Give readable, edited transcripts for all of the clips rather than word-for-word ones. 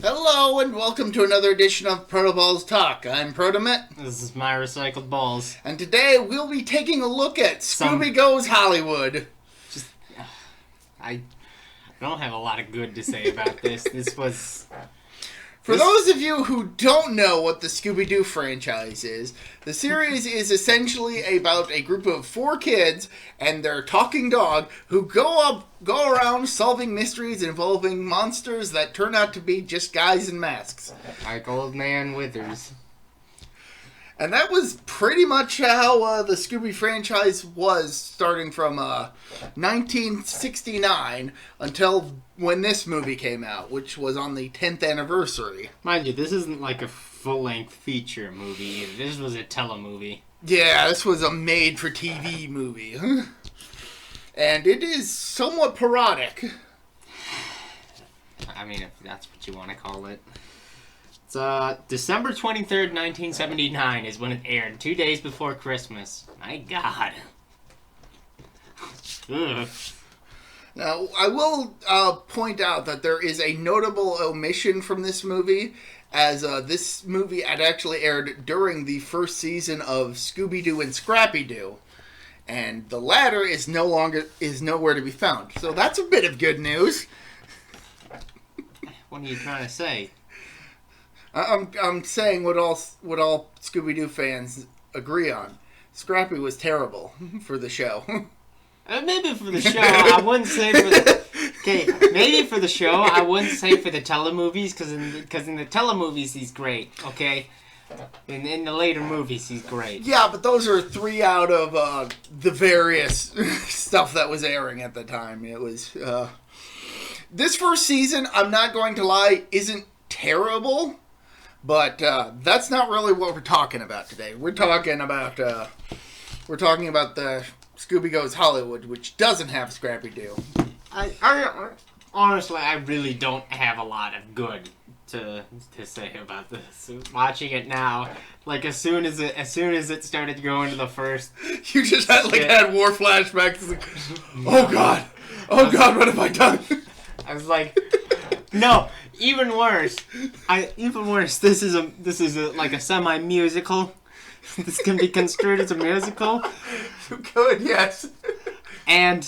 Hello and welcome to another edition of ProtoBalls Talk. I'm ProtoMet. This is my recycled balls. And today we'll be taking a look at Scooby Goes Hollywood. I don't have a lot of good to say about this. For those of you who don't know what the Scooby-Doo franchise is, the series is essentially about a group of 4 kids and their talking dog who go around solving mysteries involving monsters that turn out to be just guys in masks. Like Old Man Withers. And that was pretty much how the Scooby franchise was, starting from 1969 until when this movie came out, which was on the 10th anniversary. Mind you, this isn't like a full-length feature movie either. This was a telemovie. Yeah, this was a made-for-TV movie. And it is somewhat parodic. I mean, if that's what you want to call it. It's December 23rd, 1979 is when it aired, 2 days before Christmas. My God. Ugh. Now, I will point out that there is a notable omission from this movie, as this movie had actually aired during the first season of Scooby-Doo and Scrappy-Doo, and the latter is nowhere to be found. So that's a bit of good news. What are you trying to say? I'm saying what all Scooby-Doo fans agree on. Scrappy was terrible for the show. Maybe for the show, I wouldn't say for the... Okay, maybe for the show, I wouldn't say for the telemovies, because in the telemovies he's great, okay? In the later movies he's great. Yeah, but those are 3 out of the various stuff that was airing at the time. It was... This first season, I'm not going to lie, isn't terrible, but that's not really what we're talking about today. We're talking about the Scooby Goes Hollywood, which doesn't have Scrappy-Doo. I honestly, I really don't have a lot of good to say about this. Watching it now, like as soon as it started going to the first, you just had war flashbacks. Like, oh God, what have I done? I was like, no, even worse. This is like a semi-musical. This can be construed as a musical. Good, yes. And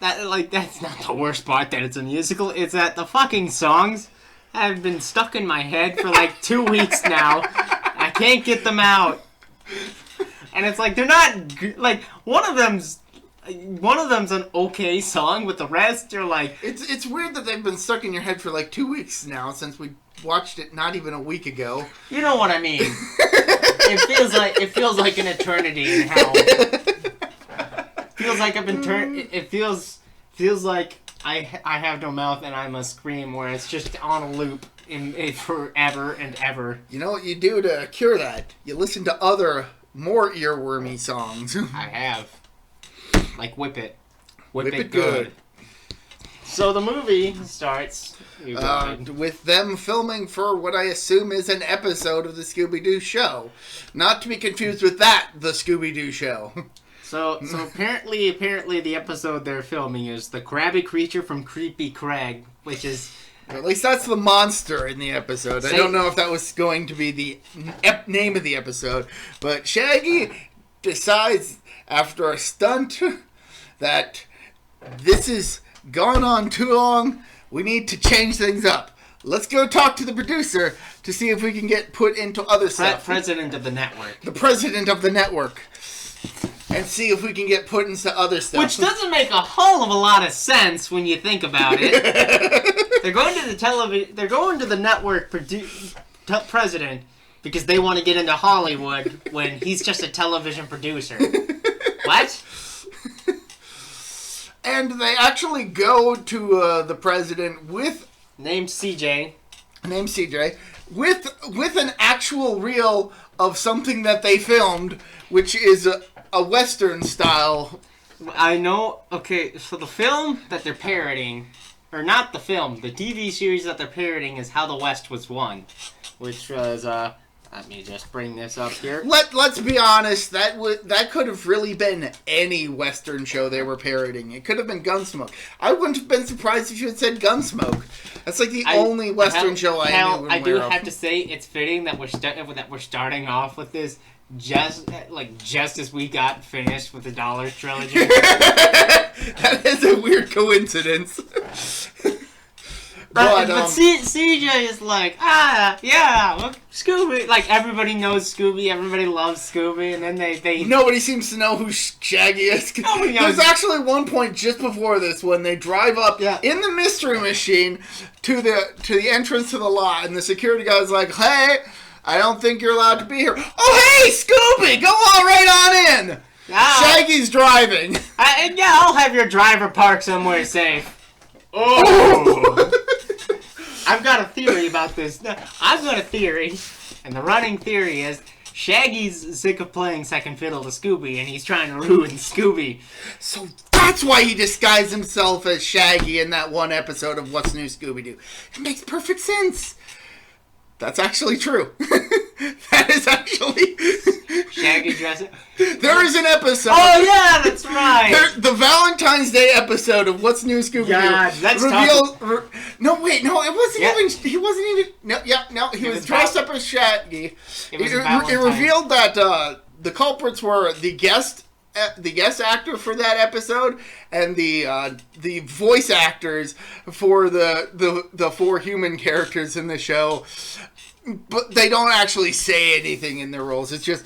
that's not the worst part that it's a musical. It's that the fucking songs have been stuck in my head for like 2 weeks now. I can't get them out. And it's like they're not like one of them's an okay song, but the rest are like... It's weird that they've been stuck in your head for like 2 weeks now, since we watched it not even a week ago. You know what I mean. It feels like an eternity in hell. It feels like I have no mouth and I must scream, where it's just on a loop in forever and ever. You know what you do to cure that? You listen to other, more earwormy songs. I have. Like Whip It. Whip It Good. So the movie starts... with them filming for what I assume is an episode of the Scooby-Doo show. Not to be confused with the Scooby-Doo show. So apparently the episode they're filming is The Krabby Creature from Creepy Crag, which is... At least that's the monster in the episode. I don't know if that was going to be the name of the episode. But Shaggy decides, after a stunt, that this has gone on too long. We need to change things up. Let's go talk to the producer to see if we can get put into other stuff. President of the network. The president of the network. And see if we can get put into other stuff. Which doesn't make a whole of a lot of sense when you think about it. They're going to the They're going to the network president because they want to get into Hollywood when he's just a television producer. What? And they actually go to the president with... Named CJ, with an actual reel of something that they filmed, which is a Western style. I know. Okay, so the film that they're parodying, or not the film, the TV series that they're parodying is How the West Was Won, which was Let me just bring this up here. Let's be honest. That could have really been any Western show they were parodying. It could have been Gunsmoke. I wouldn't have been surprised if you had said Gunsmoke. That's like the only Western show I knew. I do have to say it's fitting that we're starting off with this just as we got finished with the Dollars trilogy. That is a weird coincidence. But CJ is like, yeah, look, Scooby. Like, everybody knows Scooby, everybody loves Scooby, and then they... Nobody seems to know who Shaggy is. There's actually one point just before this when they drive up in the Mystery Machine to the entrance to the lot, and the security guy's like, hey, I don't think you're allowed to be here. Oh, hey, Scooby, go on right on in. Shaggy's driving. I'll have your driver park somewhere safe. Oh! I've got a theory about this. I've got a theory, and the running theory is Shaggy's sick of playing second fiddle to Scooby, and he's trying to ruin Scooby. So that's why he disguised himself as Shaggy in that one episode of What's New, Scooby-Doo. It makes perfect sense. That's actually true. That is actually... Shaggy dressing. There is an episode. Oh, yeah, that's right. The Valentine's Day episode of What's New, Scooby-Doo. God, that's No, wait, no, it wasn't even... He wasn't even... No, he was dressed up as Shaggy. It revealed that the culprits were the guest actor for that episode and the voice actors for the four human characters in the show, but they don't actually say anything in their roles. It's just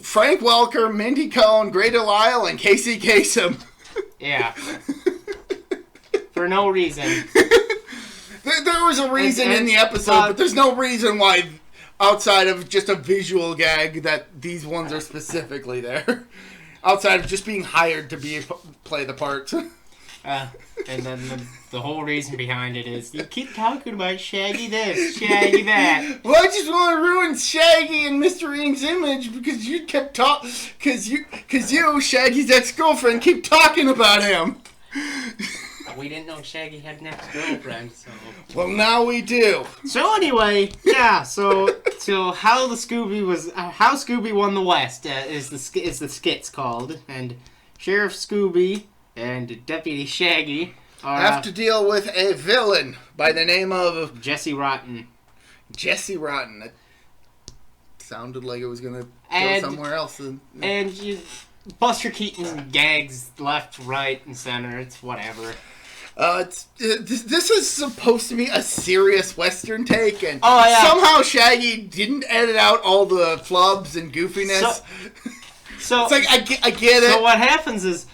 Frank Welker, Mindy Cohn, Grey Delisle, and Casey Kasem. Yeah. For no reason. There was a reason in the episode, but there's no reason why, outside of just a visual gag, that these ones are specifically there. Outside of just being hired to play the part. And then the whole reason behind it is, you keep talking about Shaggy this, Shaggy that. Well, I just want to ruin Shaggy and Mr. Ink's image because you kept talking... Because you, Shaggy's ex-girlfriend, keep talking about him. We didn't know Shaggy had an ex-girlfriend, so... Well, now we do. So anyway, yeah, so how Scooby won the West is the skit's called, and Sheriff Scooby and Deputy Shaggy have to deal with a villain by the name of... Jesse Rotten. Jesse Rotten. That sounded like it was going to go somewhere else. And Buster Keaton gags left, right, and center. It's whatever. This is supposed to be a serious Western take, and somehow Shaggy didn't edit out all the flubs and goofiness. So it's like I get it. So what happens is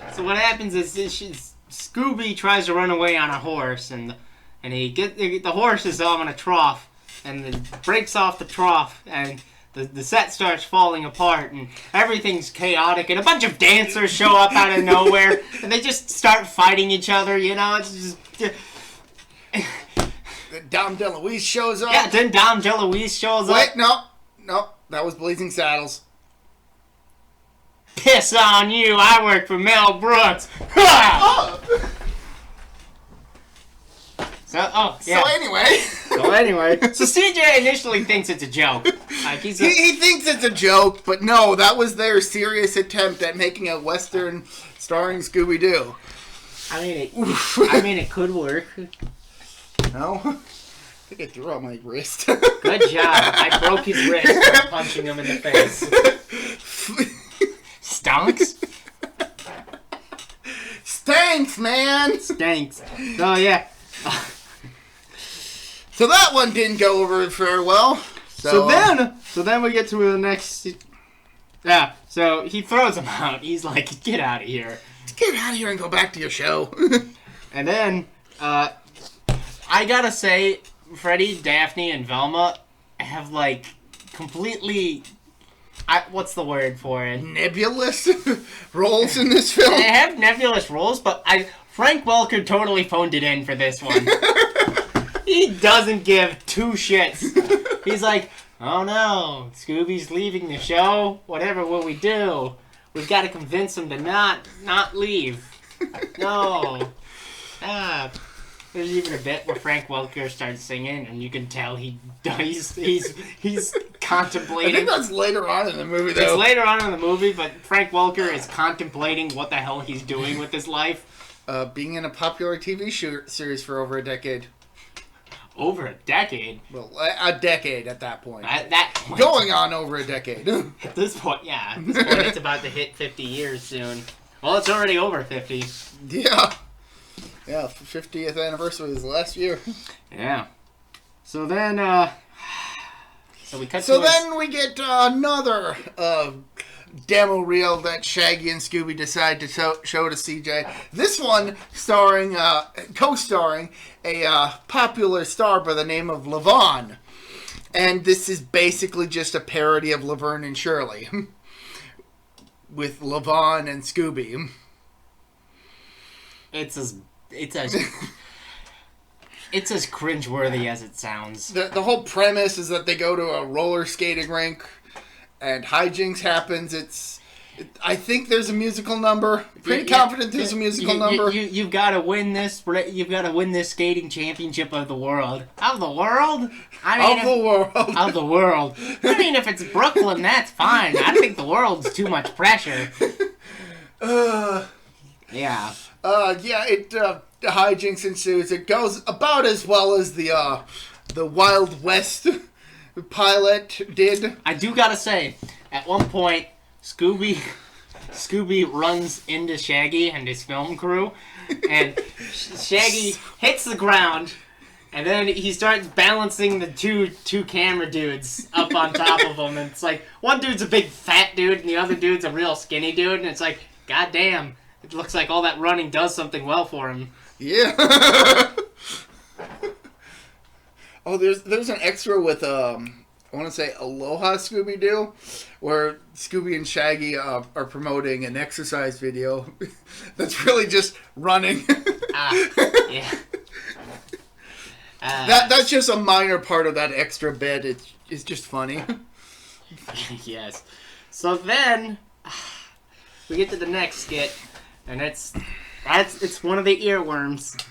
Scooby tries to run away on a horse, and the horse is on a trough, and it breaks off the trough, and the set starts falling apart, and everything's chaotic, and a bunch of dancers show up out of nowhere, and they just start fighting each other, you know, it's just... Dom DeLuise shows up. Yeah, then Dom DeLuise shows up. Wait, no, that was Blazing Saddles. Piss on you, I work for Mel Brooks. So anyway, so CJ initially thinks it's a joke. Like he thinks it's a joke, but no, that was their serious attempt at making a Western starring Scooby-Doo. I mean, it could work. No? I think I threw out my wrist. Good job. I broke his wrist by punching him in the face. Stonks? Stanks, man! Stinks. Oh, yeah. So that one didn't go over very well. So then we get to the next... Yeah, so he throws him out. He's like, get out of here. Get out of here and go back to your show. And then, I gotta say, Freddy, Daphne, and Velma have, like, completely... what's the word for it? Nebulous roles in this film? They have nebulous roles, but Frank Welker totally phoned it in for this one. He doesn't give two shits. He's like, oh no, Scooby's leaving the show. Whatever will we do? We've got to convince him to not leave. No. There's even a bit where Frank Welker starts singing, and you can tell he's contemplating. I think that's later on in the movie, though. It's later on in the movie, but Frank Welker is contemplating what the hell he's doing with his life. Being in a popular TV series for over a decade. Over a decade? Well, a decade at that point. At that point. Going on over a decade. At this point, yeah. At this point, it's about to hit 50 years soon. Well, it's already over 50. Yeah. Yeah, 50th anniversary was last year. Yeah. So then, we get another demo reel that Shaggy and Scooby decide to show to CJ. This one co-starring a popular star by the name of Levon. And this is basically just a parody of Laverne and Shirley. With Levon and Scooby. It's as cringeworthy as it sounds. The whole premise is that they go to a roller skating rink and hijinks happens. I think there's a musical number. Pretty confident there's a musical number. You've got to win this. You've got to win this skating championship of the world. Of the world? Of the world. I mean, if it's Brooklyn, that's fine. I think the world's too much pressure. Yeah. Hijinks ensues. It goes about as well as the Wild West pilot did. I do gotta say, at one point, Scooby runs into Shaggy and his film crew, and Shaggy hits the ground, and then he starts balancing the two camera dudes up on top of him, and it's like, one dude's a big fat dude, and the other dude's a real skinny dude, and it's like, goddamn, it looks like all that running does something well for him. Yeah. Oh, there's an extra with I want to say Aloha Scooby-Doo, where Scooby and Shaggy are promoting an exercise video that's really just running. Yeah. That's just a minor part of that extra bit. It's just funny. Yes. So then we get to the next skit, and it's one of the earworms.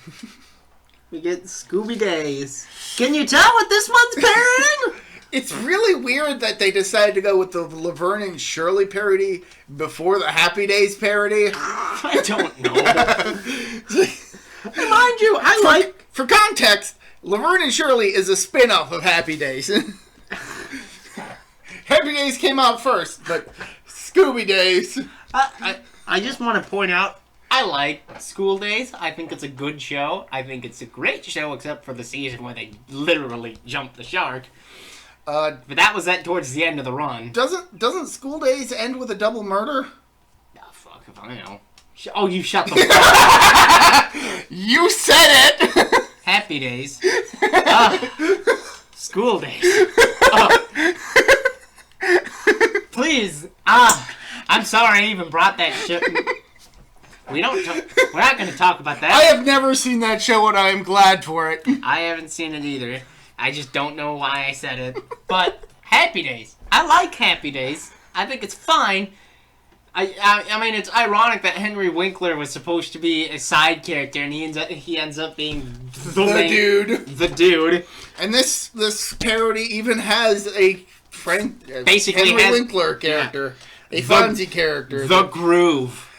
We get Scooby Days. Can you tell what this one's parodying? It's really weird that they decided to go with the Laverne and Shirley parody before the Happy Days parody. I don't know. Mind you, For context, Laverne and Shirley is a spin-off of Happy Days. Happy Days came out first, but Scooby Days. I just want to point out, I like School Days. I think it's a good show. I think it's a great show, except for the season where they literally jumped the shark. But that was towards the end of the run. Doesn't School Days end with a double murder? Oh, fuck if I know. Oh, you shut the fuck up. You said it! Happy Days. School Days. Please. I'm sorry I even brought that shit. We're not going to talk about that. I have never seen that show, and I am glad for it. I haven't seen it either. I just don't know why I said it. But Happy Days. I like Happy Days. I think it's fine. I mean, it's ironic that Henry Winkler was supposed to be a side character, and he ends up being the dude. The dude. And this parody even has a basically Henry Winkler character, a Fonzie character, the Groove.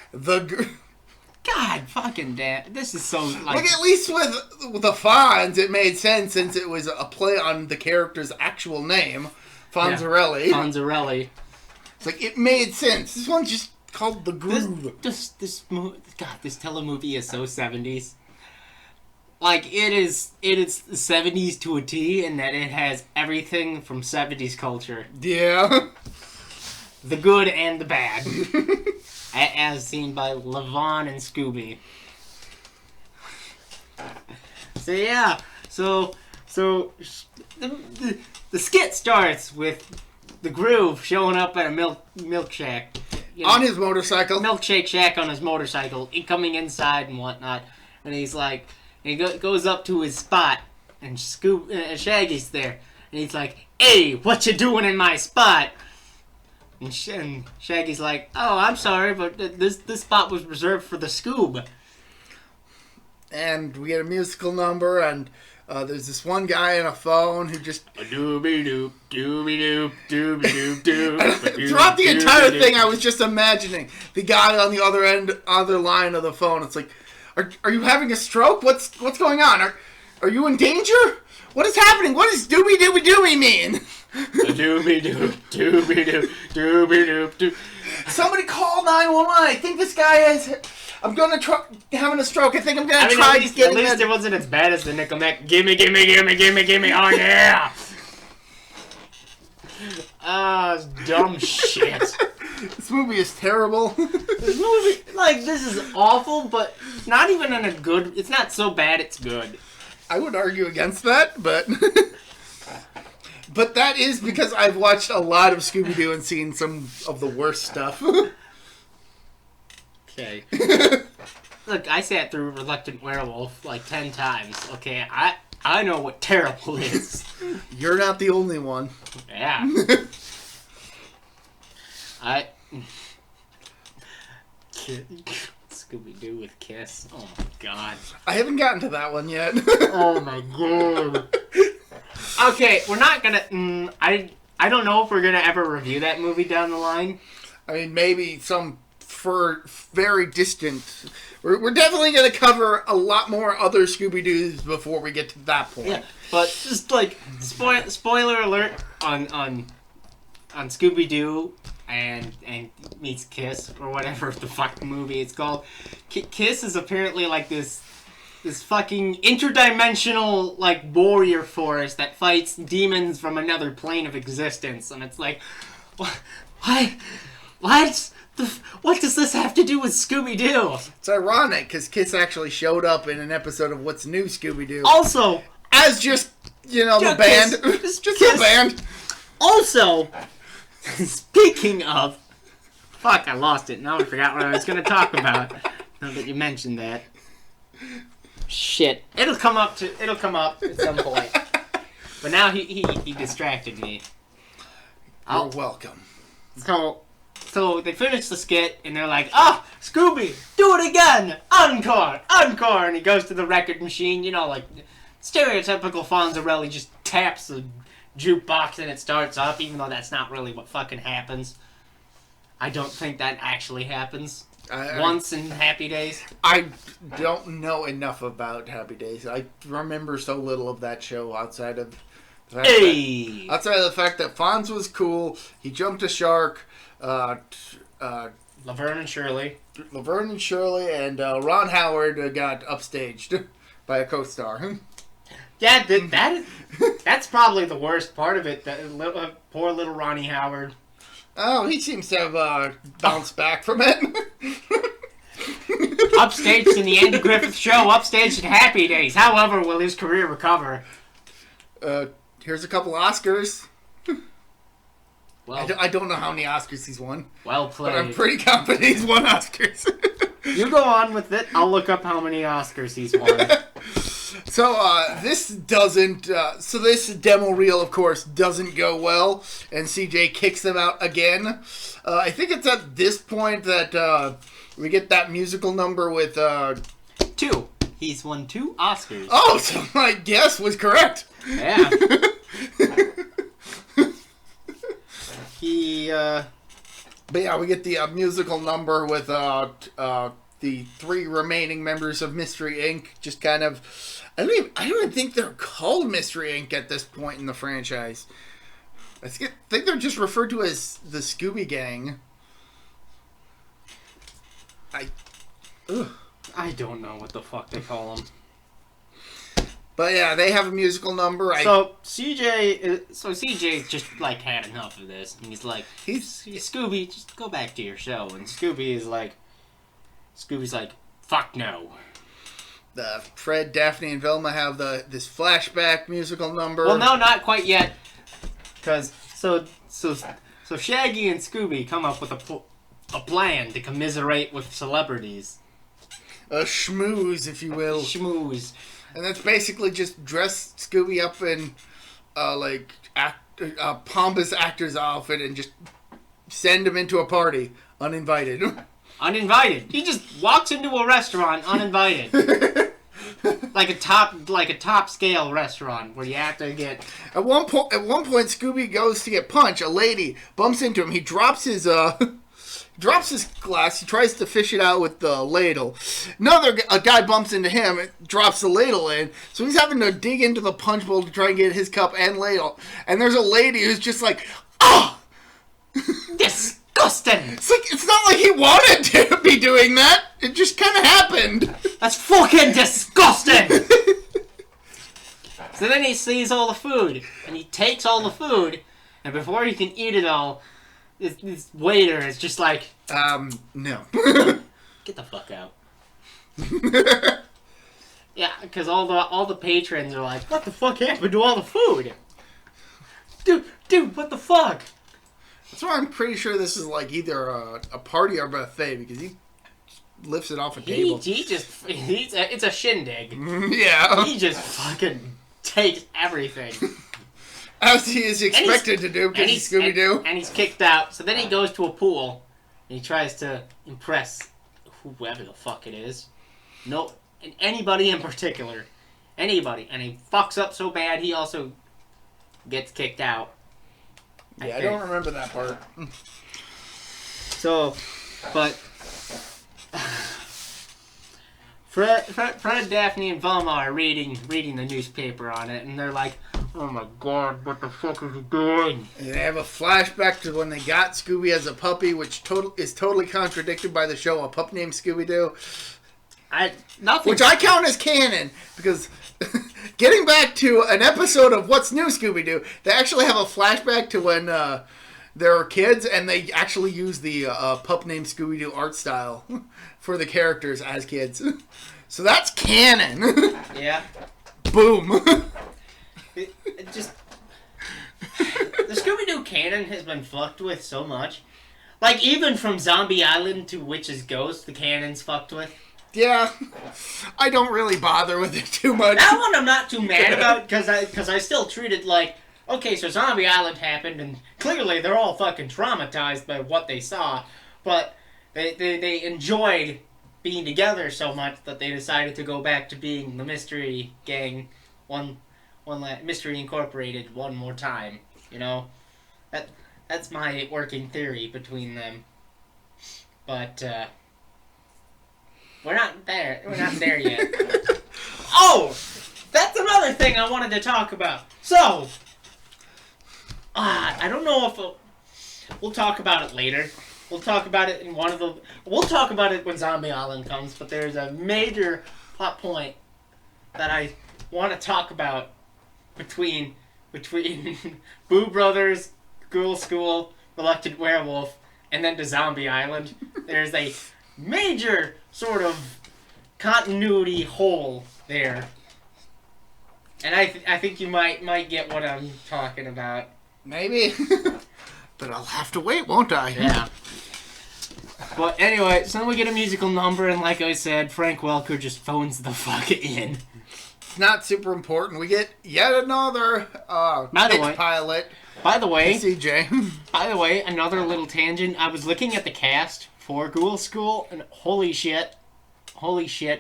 God fucking damn! This is so like at least with the Fonz, it made sense since it was a play on the character's actual name, Fonzarelli. Yeah, Fonzarelli. It's like it made sense. This one's just called The Groove. This telemovie is so 70s. Like it is 70s to a T, in that it has everything from 70s culture. Yeah. The good and the bad. As seen by Levon and Scooby. So yeah, so the skit starts with the Groove showing up at a milk shack. On his motorcycle. Milkshake shack on his motorcycle, coming inside and whatnot. And he's like, he goes up to his spot, and Shaggy's there. And he's like, "Hey, what you doing in my spot?" And Shaggy's like, "Oh, I'm sorry, but this spot was reserved for the Scoob." and we get a musical number, and there's this one guy on a phone who just... Dooby-doop, dooby-doop, dooby-doop, doop. Throughout the entire thing, I was just imagining the guy on the other line of the phone. It's like, are you having a stroke? What's going on? Are you in danger? What is happening? What does dooby-dooby-dooby mean? Dooby-doop, dooby-doop, dooby-doop, doop. Somebody call 911. I think this guy is... I'm gonna try having a stroke. I think I'm gonna try getting... At least it wasn't as bad as the Nickelback. Gimme, gimme, gimme, gimme, gimme. Oh, yeah! Dumb shit. This movie is terrible. This movie... this is awful, but not even in a good... It's not so bad, it's good. I would argue against that, but... But that is because I've watched a lot of Scooby-Doo and seen some of the worst stuff. Okay. Look, I sat through Reluctant Werewolf 10 times. Okay, I know what terrible is. You're not the only one. Yeah. Scooby-Doo with Kiss. Oh my god. I haven't gotten to that one yet. Oh my god. Okay, we're not gonna... I don't know if we're gonna ever review that movie down the line. I mean, maybe some... for very distant... We're definitely going to cover a lot more other Scooby-Doos before we get to that point. Yeah, but just spoiler alert on Scooby-Doo and meets Kiss, or whatever the fuck movie it's called. Kiss is apparently this fucking interdimensional warrior force that fights demons from another plane of existence, and it's like, why? What does this have to do with Scooby-Doo? It's ironic, because Kiss actually showed up in an episode of What's New Scooby-Doo. Also... As just, the band. Kiss. Just the band. Also, speaking of... Fuck, I lost it. Now I forgot what I was going to talk about. Now that you mentioned that. Shit. It'll come up at some point. But now he distracted me. You're welcome. So they finish the skit, and they're like, Scooby, do it again! Encore! Encore! And he goes to the record machine, stereotypical Fonzarelli just taps the jukebox and it starts up, even though that's not really what fucking happens. I don't think that actually happens. Once in Happy Days. I don't know enough about Happy Days. I remember so little of that show outside of the fact that Fonz was cool, he jumped a shark, Laverne and Shirley, and Ron Howard got upstaged by a co-star. Yeah, that's probably the worst part of it. Poor little Ronnie Howard. Oh, he seems to have bounced back from it. Upstaged in the Andy Griffith Show, upstaged in Happy Days. However, will his career recover? Here's a couple Oscars. Well, I don't know how many Oscars he's won. Well played. But I'm pretty confident he's won Oscars. You go on with it. I'll look up how many Oscars he's won. So, this doesn't... so this demo reel, of course, doesn't go well. And CJ kicks them out again. I think it's at this point that we get that musical number with... 2. He's won 2 Oscars. Oh, so my guess was correct. Yeah. But yeah, we get the musical number with the 3 remaining members of Mystery Inc. Just kind of... I don't even think they're called Mystery Inc. at this point in the franchise. I think they're just referred to as the Scooby Gang. I don't know what the fuck they call them. But yeah, they have a musical number. So CJ just had enough of this, and he's like, Scooby, just go back to your show. And Scooby's like, fuck no. Fred, Daphne, and Velma have this flashback musical number. Well, no, not quite yet, because so Shaggy and Scooby come up with a plan to commiserate with celebrities. A schmooze, if you will. Schmooze. And that's basically just dress Scooby up in a pompous actor's outfit and just send him into a party uninvited. Uninvited. He just walks into a restaurant uninvited. like a top scale restaurant where you have to get. At one point, Scooby goes to get punched. A lady bumps into him. He drops his glass. He tries to fish it out with the ladle. A guy bumps into him. Drops the ladle in. So he's having to dig into the punch bowl to try and get his cup and ladle. And there's a lady who's just like, ah. Disgusting! It's not like he wanted to be doing that. It just kind of happened. That's fucking disgusting! So then he sees all the food, and he takes all the food, and before he can eat it all, this waiter is just like, no. Get the fuck out. Yeah, because all the patrons are like, what the fuck happened to all the food? Dude, what the fuck? That's why I'm pretty sure this is like either a party or a buffet, because he lifts it off a table. It's a shindig. Yeah. He just fucking takes everything. As he is expected to do, because he's Scooby-Doo. And he's kicked out. So then he goes to a pool, and he tries to impress whoever the fuck it is. No, anybody in particular. Anybody. And he fucks up so bad, he also gets kicked out. Yeah, I don't remember that part. So, but Fred, Daphne, and Velma are reading the newspaper on it, and they're like, "Oh my god, what the fuck is he doing?" And they have a flashback to when they got Scooby as a puppy, which is totally contradicted by the show A Pup Named Scooby-Doo. Which I count as canon, because getting back to an episode of What's New Scooby-Doo, they actually have a flashback to when they were kids, and they actually use the Pup Named Scooby-Doo art style for the characters as kids. So that's canon. Yeah. Boom. It just... The Scooby-Doo canon has been fucked with so much. Like, even from Zombie Island to Witch's Ghost, the canon's fucked with. Yeah, I don't really bother with it too much. That one I'm not too mad about, because I still treat it like, okay, so Zombie Island happened, and clearly they're all fucking traumatized by what they saw, but they enjoyed being together so much that they decided to go back to being the Mystery Gang, Mystery Incorporated one more time, you know? That's my working theory between them. But, We're not there. We're not there yet. Oh! That's another thing I wanted to talk about. So, I don't know if we'll talk about it later. We'll talk about it in we'll talk about it when Zombie Island comes, but there's a major plot point that I want to talk about between Boo Brothers, Ghoul School, Reluctant Werewolf, and then to Zombie Island. There's a major sort of continuity hole there, and I think you might get what I'm talking about. Maybe, but I'll have to wait, won't I? Yeah. But anyway, so then we get a musical number, and like I said, Frank Welker just phones the fuck in. It's not super important. We get yet another pilot. By the way, CJ. By the way, another little tangent. I was looking at the cast for Ghoul School, and holy shit,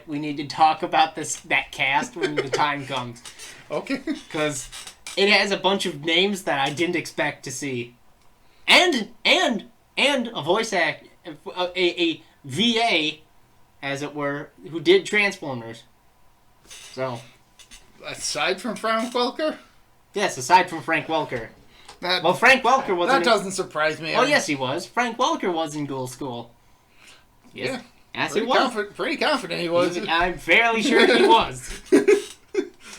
we need to talk about that cast when the time comes. Okay. Because it has a bunch of names that I didn't expect to see, and a voice act, a VA, as it were, who did Transformers. So, aside from Frank Welker. Yes, aside from Frank Welker. Frank Welker wasn't. That doesn't surprise me. Oh, yes, he was. Frank Welker was in Ghoul School. Yes. Yeah. Yes, he was. Pretty confident he was. I'm fairly sure he was.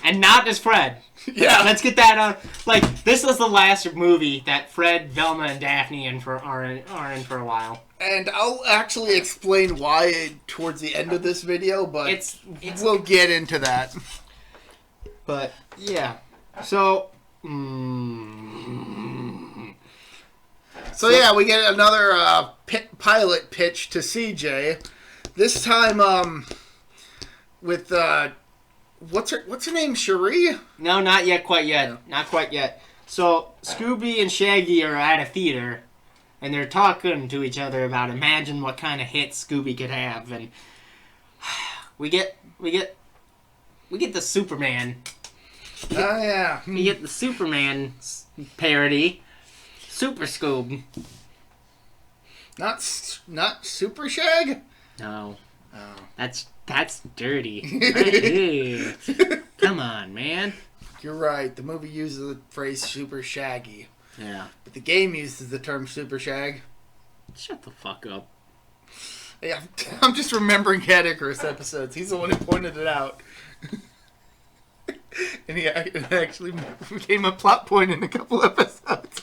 And not as Fred. Yeah. Let's get that on. Like, this is the last movie that Fred, Velma, and Daphne are in for a while. And I'll actually explain why towards the end of this video, but we'll get into that. But, yeah. So... So yeah, we get another pilot pitch to CJ. This time, with what's her name? Cherie? No, not yet. Quite yet. No. Not quite yet. So Scooby and Shaggy are at a theater, and they're talking to each other about imagine what kind of hit Scooby could have, and we get the Superman. Oh, yeah. We get the Superman parody. Super Scoob. Not Super Shag? No. Oh. That's dirty. Ew. Come on, man. You're right. The movie uses the phrase Super Shaggy. Yeah. But the game uses the term Super Shag. Shut the fuck up. Yeah, I'm just remembering Cat Icarus episodes. He's the one who pointed it out. And it actually became a plot point in a couple episodes.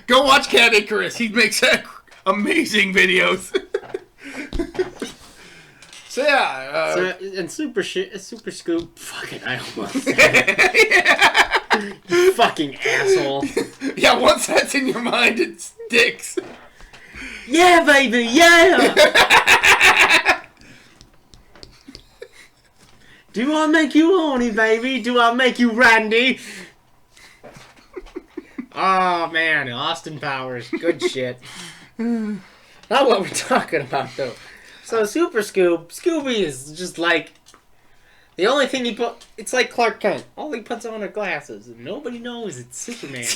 Go watch Cat Icarus. He makes amazing videos. So yeah. And Super Scoop. Fucking, I almost said it. You fucking asshole. Yeah, once that's in your mind, it sticks. Yeah, baby, yeah! Do I make you horny, baby? Do I make you randy? Oh, man, Austin Powers. Good shit. Not what we're talking about, though. So, Super Scooby is just like... The only thing it's like Clark Kent. All he puts on are glasses, and nobody knows it's Superman.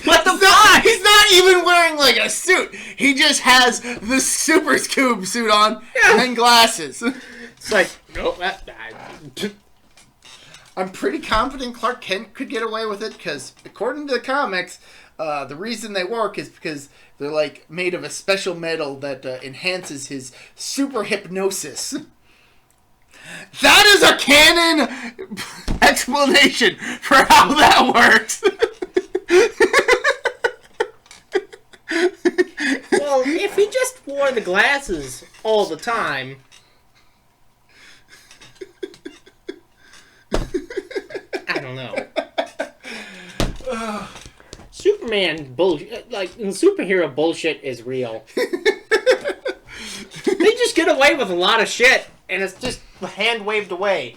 What the fuck? He's not even wearing, like, a suit. He just has the Super Scoob suit on and glasses. It's like, nope, I'm pretty confident Clark Kent could get away with it, because according to the comics, the reason they work is because they're, like, made of a special metal that enhances his super hypnosis. That is a canon explanation for how that works. Well, if he just wore the glasses all the time... I don't know. Superman bullshit, like, superhero bullshit is real. They just get away with a lot of shit, and it's just hand-waved away.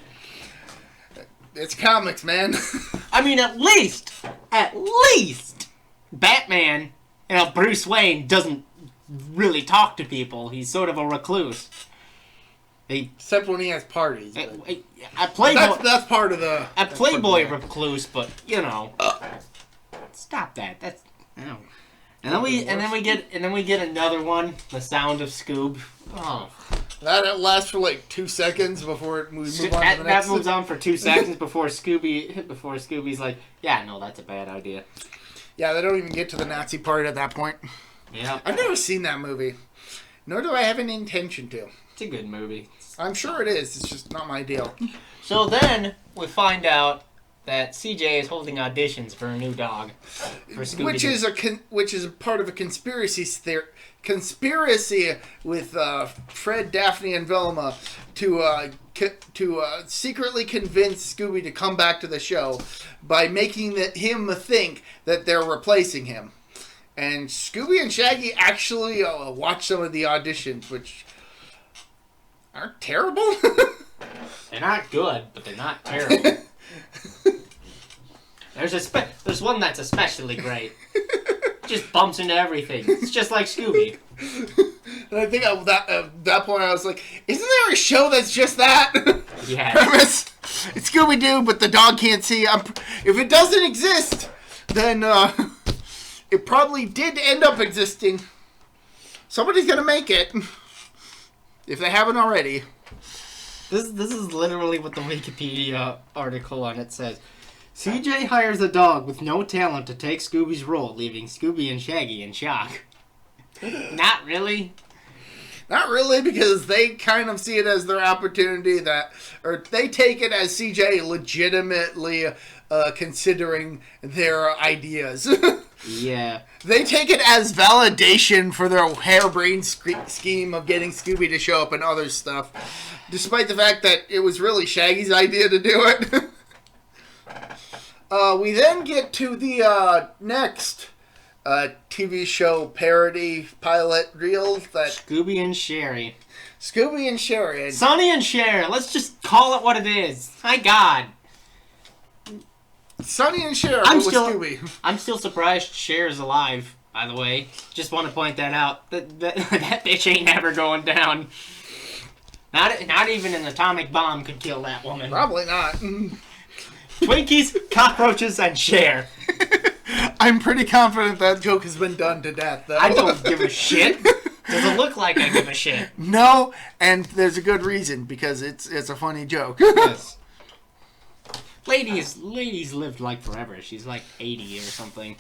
It's comics, man. I mean, at least, Batman, Bruce Wayne doesn't really talk to people. He's sort of a recluse. Except when he has parties. A Playboy. That's part of the. A Playboy recluse, but you know. Stop that. That's no. And then we get another one. The Sound of Scoob. Oh. That lasts for like 2 seconds before we move on to the next. That moves on for 2 seconds before Scooby's like, yeah, no, that's a bad idea. Yeah, they don't even get to the Nazi part at that point. Yeah. I've never seen that movie. Nor do I have any intention to. It's a good movie. I'm sure it is. It's just not my deal. So then we find out that CJ is holding auditions for a new dog for Scooby-Doo. Which is a part of a conspiracy with Fred, Daphne, and Velma to secretly convince Scooby to come back to the show by making him think that they're replacing him. And Scooby and Shaggy actually watch some of the auditions, which aren't terrible. They're not good, but they're not terrible. There's one that's especially great. Just bumps into everything. It's just like Scooby. And I think at that point I was like, isn't there a show that's just that? Yeah. Premise? It's Scooby-Doo, but the dog can't see. If it doesn't exist, then it probably did end up existing. Somebody's gonna make it. If they haven't already. This is literally what the Wikipedia article on it says. CJ hires a dog with no talent to take Scooby's role, leaving Scooby and Shaggy in shock. Not really. Not really, because they kind of see it as their opportunity or they take it as CJ legitimately considering their ideas. Yeah. They take it as validation for their harebrained scheme of getting Scooby to show up and other stuff, despite the fact that it was really Shaggy's idea to do it. We then get to the next TV show parody pilot reel that Scooby and Sherry. Scooby and Sherry. Sonny and Cher. Let's just call it what it is. My God. Sonny and Cher with Scooby. I'm still surprised Cher is alive, by the way. Just want to point that out. That bitch ain't never going down. Not even an atomic bomb could kill that woman. Probably not. Twinkies, cockroaches, and Cher. I'm pretty confident that joke has been done to death, though. I don't give a shit. Does it look like I give a shit? No, and there's a good reason, because it's a funny joke. Yes. Ladies lived like forever. She's like 80 or something.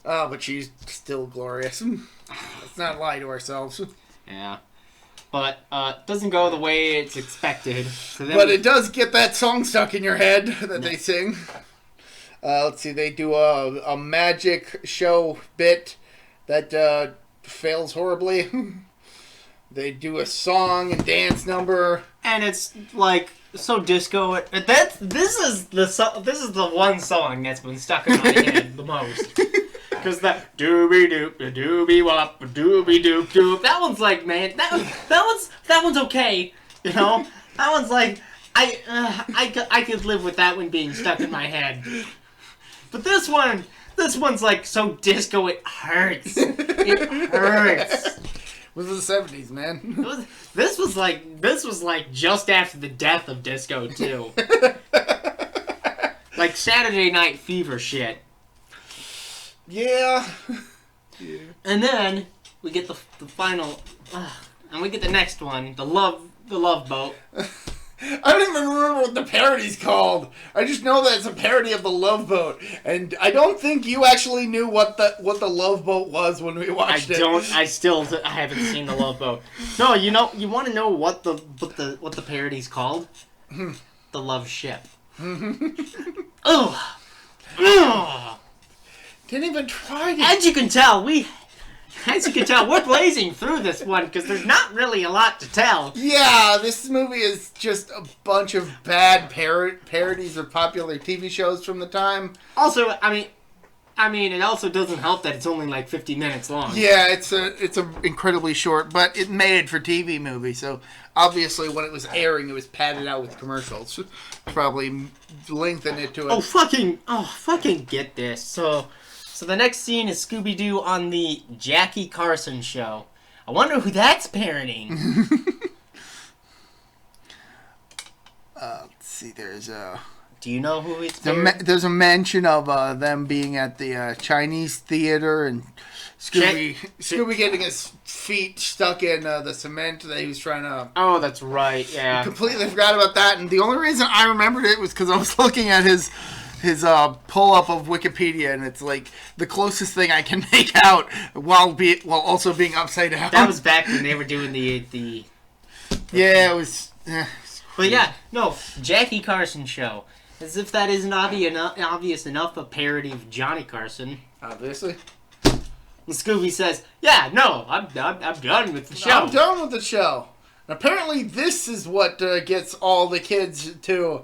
Oh, but she's still glorious. Let's not lie to ourselves. Yeah. But doesn't go the way it's expected. So then but it does get that song stuck in your head that they sing. Let's see, they do a magic show bit that fails horribly. They do a song and dance number, and it's like so disco. This is the one song that's been stuck in my head the most. Because that doobie doop doobie wop doobie doop doop, that one's like, man, that one's okay, you know. That one's like I could live with that one being stuck in my head. But this one's like so disco it hurts. It hurts. It was the 70s, man. This was like just after the death of disco too. Like Saturday Night Fever shit. Yeah. And then we get the final, and we get the next one, the love boat. I don't even remember what the parody's called. I just know that it's a parody of the Love Boat, and I don't think you actually knew what the Love Boat was when we watched it. I haven't seen the Love Boat. No, you want to know what the parody's called? The Love Ship. Oh. Didn't even try to. As you can tell, we're blazing through this one because there's not really a lot to tell. Yeah, this movie is just a bunch of bad parodies of popular TV shows from the time. Also, I mean, it also doesn't help that it's only like 50 minutes long. Yeah, it's a incredibly short, but it made for TV movie, so obviously when it was airing, it was padded out with commercials. Probably lengthen it to a... Oh, fucking get this. So the next scene is Scooby-Doo on the Jackie Carson show. I wonder who that's parodying. Let's see, there's a... Do you know who it's parodying? There's a mention of them being at the Chinese theater and Scooby getting his feet stuck in the cement that he was trying to... Oh, that's right, yeah. I completely forgot about that, and the only reason I remembered it was because I was looking at his pull-up of Wikipedia, and it's like the closest thing I can make out while also being upside down. That was back when they were doing the yeah, it was... But yeah, no, Jackie Carson show. As if that isn't obvious enough a parody of Johnny Carson. Obviously. And Scooby says, yeah, no, I'm done with the show. I'm done with the show. And apparently this is what gets all the kids to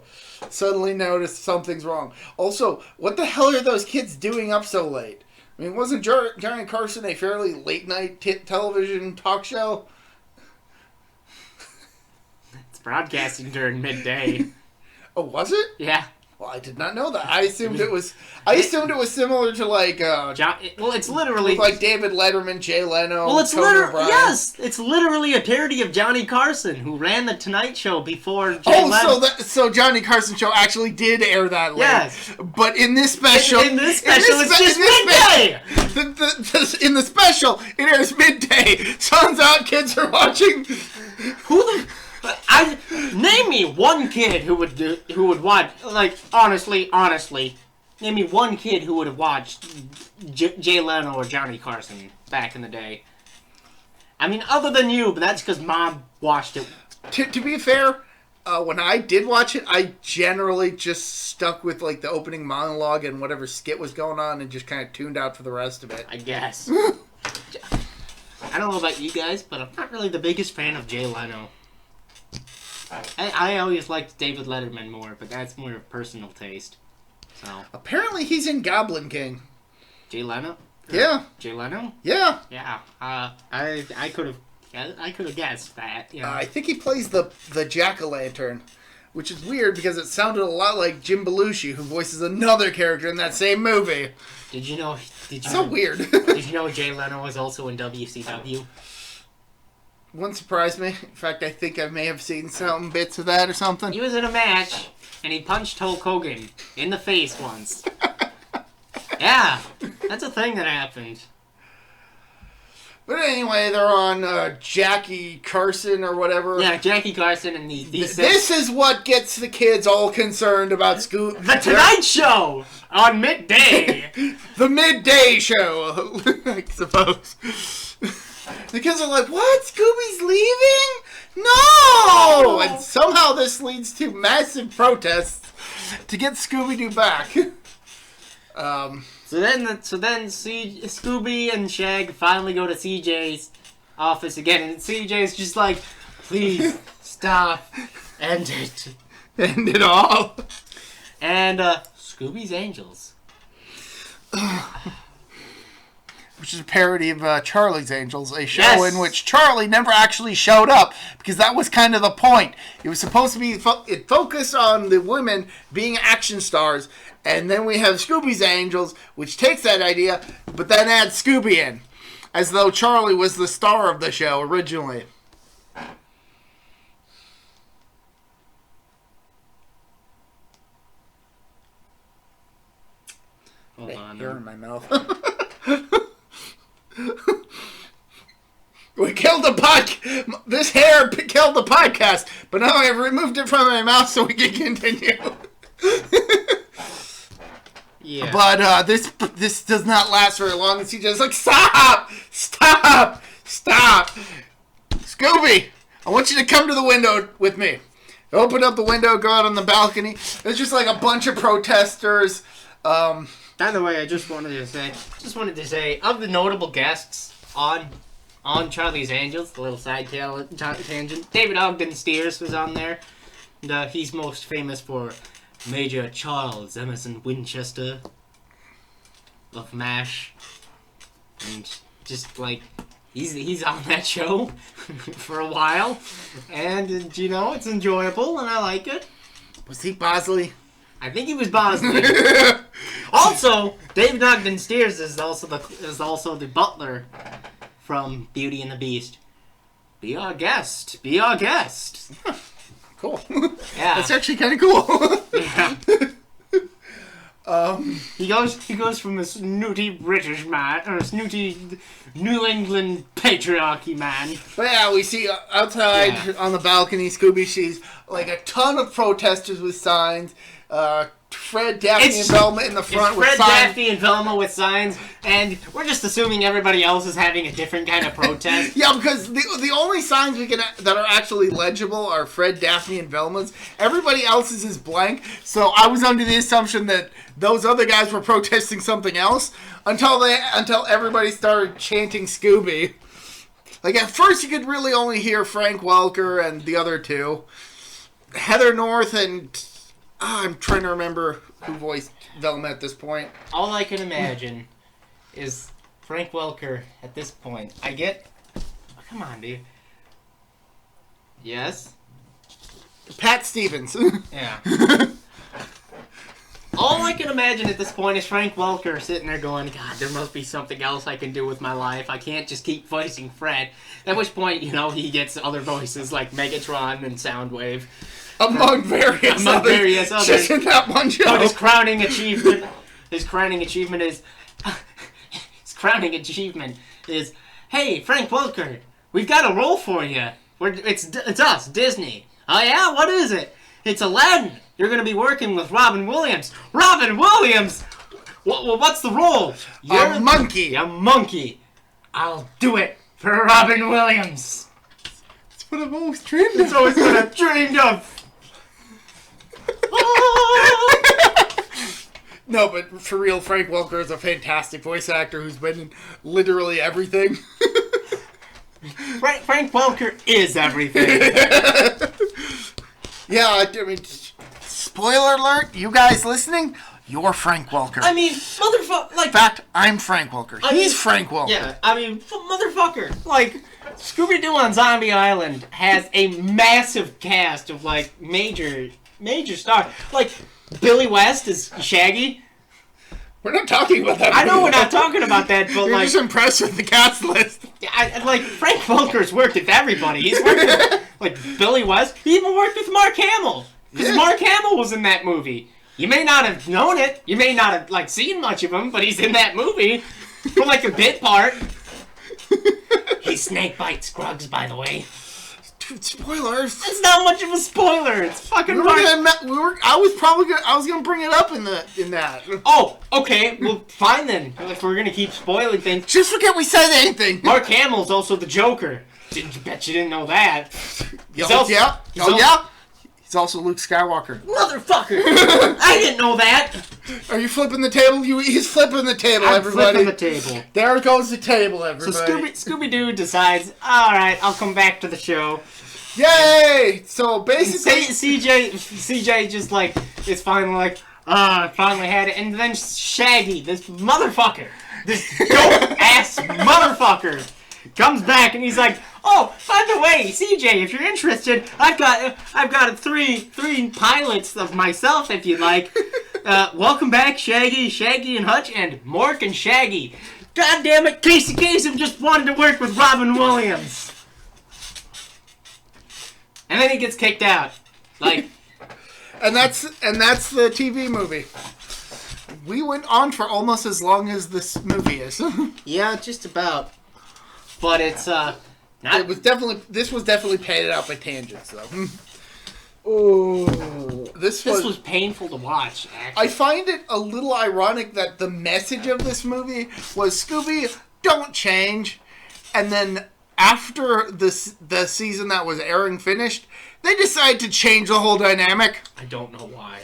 suddenly notice something's wrong. Also, what the hell are those kids doing up so late? I mean, wasn't Johnny Carson a fairly late-night television talk show? It's broadcasting during midday. Oh, was it? Yeah. Well, I did not know that. I assumed it was similar to like. Well, it's literally like David Letterman, Jay Leno. Well, it's literally it's literally a parody of Johnny Carson, who ran the Tonight Show before Jay Leno. So Johnny Carson show actually did air that late. Yes, but in this special, it's just midday. In the special, it airs midday. Turns out kids are watching. Name me one kid who would watch, like, honestly, name me one kid who would have watched Jay Leno or Johnny Carson back in the day. I mean, other than you, but that's because Mom watched it. To be fair, when I did watch it, I generally just stuck with, like, the opening monologue and whatever skit was going on and just kind of tuned out for the rest of it. I guess. I don't know about you guys, but I'm not really the biggest fan of Jay Leno. I always liked David Letterman more, but that's more of personal taste. So apparently he's in Goblin King. Jay Leno? Yeah. Jay Leno? Yeah. Yeah. I could have guessed that. You know. I think he plays the Jack-o'-lantern, which is weird because it sounded a lot like Jim Belushi, who voices another character in that same movie. Did you know? So weird. Did you know Jay Leno was also in WCW? wouldn't surprise me. In fact, I think I may have seen some bits of that or something. He was in a match, and he punched Hulk Hogan in the face once. Yeah, that's a thing that happened. But anyway, they're on Jackie Carson or whatever. Yeah, Jackie Carson and the This is what gets the kids all concerned about Scooby. The Tonight Show on midday. The midday show, I suppose. The kids are like, what? Scooby's leaving? No! And somehow this leads to massive protests to get Scooby-Doo back. So then Scooby and Shag finally go to CJ's office again, and CJ's just like, please stop, end it. End it all. And Scooby's Angels. Which is a parody of Charlie's Angels, a show in which Charlie never actually showed up, because that was kind of the point. It was supposed to be, it focused on the women being action stars, and then we have Scooby's Angels, which takes that idea, but then adds Scooby in, as though Charlie was the star of the show originally. Hold on. Hair in my mouth. We killed the podcast. This hair killed the podcast, but now I've removed it from my mouth so we can continue. Yeah. But this does not last very long. And CJ's like, stop! Stop! Stop! Scooby, I want you to come to the window with me. Open up the window, go out on the balcony. There's just like a bunch of protesters. By the way, I just wanted to say, of the notable guests on Charlie's Angels, the little side tangent, David Ogden Stiers was on there. And, he's most famous for Major Charles Emerson Winchester of MASH. And just like, he's on that show for a while. And, you know, it's enjoyable and I like it. Was he Bosley? I think he was Bosley. Also, David Ogden Stiers is also the butler from Beauty and the Beast. Be our guest. Be our guest. Cool. Yeah. That's actually kind of cool. Yeah. He goes from a snooty British man, or a snooty New England patriarchy man. But yeah, we see outside on the balcony, Scooby sees like a ton of protesters with signs. Fred, Daphne, and Velma in the front with signs. Fred, Daphne, and Velma with signs, and we're just assuming everybody else is having a different kind of protest. Yeah, because the only signs we can that are actually legible are Fred, Daphne, and Velma's. Everybody else's is blank, so I was under the assumption that those other guys were protesting something else until everybody started chanting Scooby. Like, at first you could really only hear Frank Welker and the other two. Heather North and... I'm trying to remember who voiced Velma at this point. All I can imagine is Frank Welker at this point. Oh, come on, dude. Yes? Pat Stevens. Yeah. All I can imagine at this point is Frank Welker sitting there going, God, there must be something else I can do with my life. I can't just keep voicing Fred. At which point, you know, he gets other voices like Megatron and Soundwave. Among various others. Just in that one show. But his crowning achievement is, hey, Frank Welker, we've got a role for you. It's us, Disney. Oh yeah, what is it? It's Aladdin. You're going to be working with Robin Williams. Robin Williams? What's the role? You're a monkey. A monkey. I'll do it for Robin Williams. It's what I've always dreamed of. It's always what I've dreamed of. No, but for real, Frank Welker is a fantastic voice actor who's been in literally everything. Frank Welker is everything. Yeah, I mean, spoiler alert, you guys listening, you're Frank Welker. I mean, motherfucker, like... In fact, I'm Frank Welker. He's Frank Welker. Yeah, I mean, motherfucker, like, Scooby-Doo on Zombie Island has a massive cast of, like, major stars. Like, Billy West is Shaggy. We're not talking about that. I know we're not talking about that, but You're just impressed with the cast list. Like Frank Welker's worked with everybody. He's worked with like Billy West. He even worked with Mark Hamill because Mark Hamill was in that movie. You may not have known it. You may not have seen much of him, but he's in that movie for like a bit part. He snake bites Scruggs, by the way. Dude, spoilers. It's not much of a spoiler. It's fucking I was gonna bring it up in that. Oh, okay. Well, fine then. If we're gonna keep spoiling things, just forget we said anything. Mark Hamill's also the Joker. Bet you didn't know that. He's also Luke Skywalker. Motherfucker! I didn't know that. Are you flipping the table? He's flipping the table, everybody. Flipping the table. There goes the table, everybody. So Scooby-Doo decides, all right, I'll come back to the show. Yay! So basically, CJ just like is finally like, I finally had it, and then Shaggy, this motherfucker, this dope ass motherfucker, comes back and he's like, oh, by the way, CJ, if you're interested, I've got three pilots of myself, if you'd like. Welcome back, Shaggy and Hutch, and Mork and Shaggy. God damn it, Casey Kasem just wanted to work with Robin Williams. And then he gets kicked out. and that's the TV movie. We went on for almost as long as this movie is. Yeah, just about. But it's This was definitely painted out by tangents, though. Oh, this was painful to watch. Actually. I find it a little ironic that the message of this movie was Scooby, don't change, and then after the season that was airing finished, they decided to change the whole dynamic. I don't know why.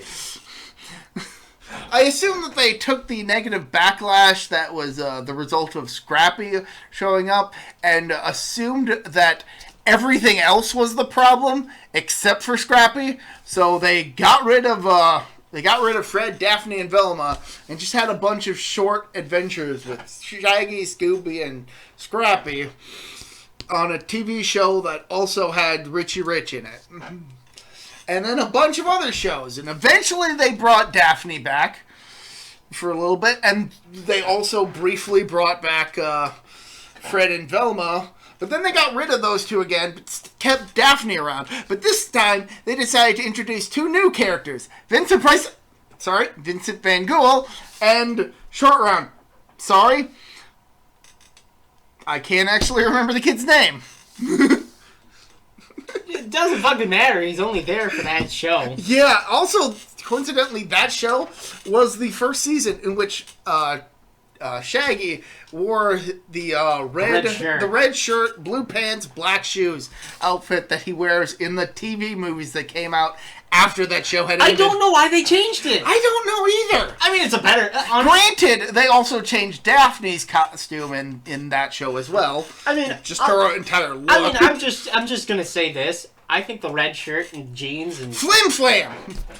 I assume that they took the negative backlash that was the result of Scrappy showing up and assumed that everything else was the problem except for Scrappy. So they got rid of Fred, Daphne, and Velma and just had a bunch of short adventures with Shaggy, Scooby, and Scrappy on a TV show that also had Richie Rich in it. And then a bunch of other shows. And eventually they brought Daphne back for a little bit. And they also briefly brought back Fred and Velma. But then they got rid of those two again, but kept Daphne around. But this time, they decided to introduce two new characters. Vincent Van Gogh and Short Round. Sorry, I can't actually remember the kid's name. It doesn't fucking matter. He's only there for that show. Yeah, also, coincidentally, that show was the first season in which Shaggy wore the red shirt, blue pants, black shoes outfit that he wears in the TV movies that came out after that show had ended. I don't know why they changed it. I don't know either. I mean, it's a better... Granted, they also changed Daphne's costume in that show as well. I mean... Just her entire look. I mean, I'm just gonna say this. I think the red shirt and jeans and... Flim Flam!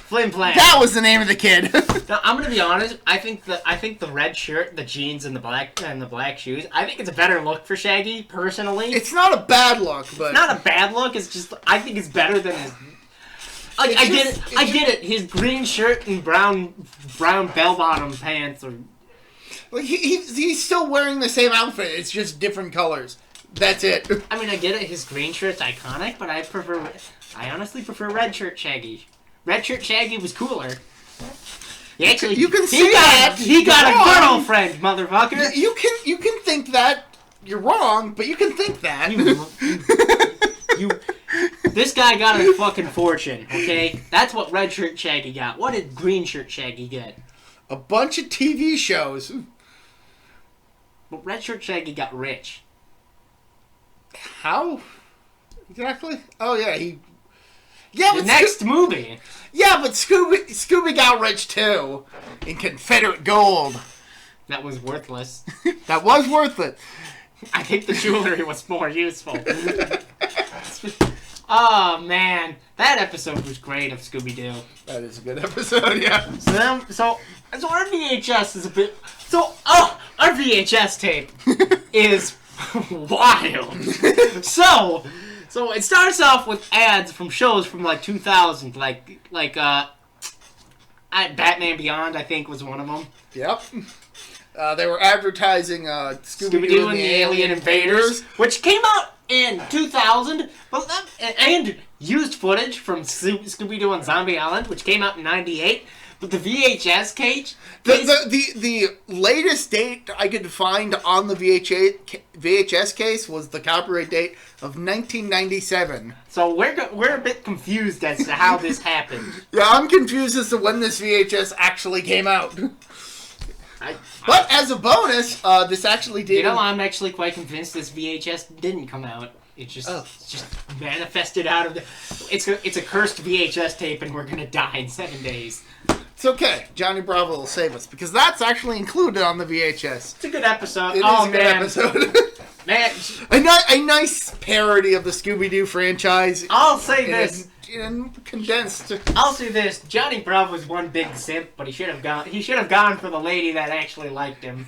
That was the name of the kid. Now, I'm gonna be honest. I think the red shirt, the jeans, and the black shoes. I think it's a better look for Shaggy, personally. It's not a bad look, but... It's not a bad look. It's just... I think it's better than his... I get it. His green shirt and brown bell-bottom pants are... Like he's still wearing the same outfit. It's just different colors. That's it. I mean, I get it. His green shirt's iconic, but I honestly prefer red shirt Shaggy. Red shirt Shaggy was cooler. He actually, you can see that. He got a girlfriend, motherfucker. You can think that. You're wrong, but you can think that. This guy got a fucking fortune, okay? That's what red shirt Shaggy got. What did green shirt Shaggy get? A bunch of TV shows. But red shirt Shaggy got rich. How? Exactly? Oh, yeah, the next movie. Yeah, but Scooby got rich, too. In Confederate gold. That was worthless. That was worth it. I think the jewelry was more useful. Oh, man. That episode was great of Scooby-Doo. That is a good episode, yeah. So our VHS is a bit... our VHS tape is wild. So it starts off with ads from shows from like 2000, like Batman Beyond, I think, was one of them. Yep. They were advertising Scooby-Doo and the Alien Invaders, which came out in 2000, and used footage from Scooby-Doo on Zombie Island, which came out in 98. But the VHS case... The latest date I could find on the VHS case was the copyright date of 1997. So we're a bit confused as to how this happened. Yeah, I'm confused as to when this VHS actually came out. But as a bonus, this actually did... You know, I'm actually quite convinced this VHS didn't come out. It's just manifested out of the... It's a cursed VHS tape, and we're gonna die in 7 days. It's okay. Johnny Bravo will save us, because that's actually included on the VHS. It's a good episode. It is a good episode. Man. A nice parody of the Scooby-Doo franchise. I'll say this. In condensed. I'll say this. Johnny Bravo was one big simp, but he should have gone for the lady that actually liked him.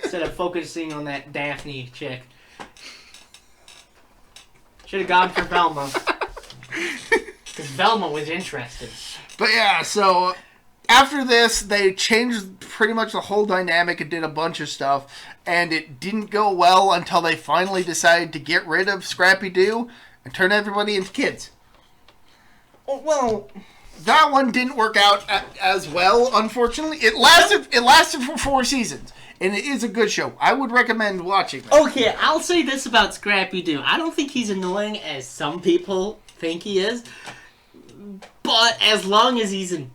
Instead of focusing on that Daphne chick. Should have gone for Velma. Because Velma was interested. But yeah, so after this, they changed pretty much the whole dynamic and did a bunch of stuff. And it didn't go well until they finally decided to get rid of Scrappy-Doo and turn everybody into kids. Well, that one didn't work out as well, unfortunately. It lasted for 4 seasons. And it is a good show. I would recommend watching it. Okay, I'll say this about Scrappy-Doo. I don't think he's annoying as some people think he is. But as long as he's in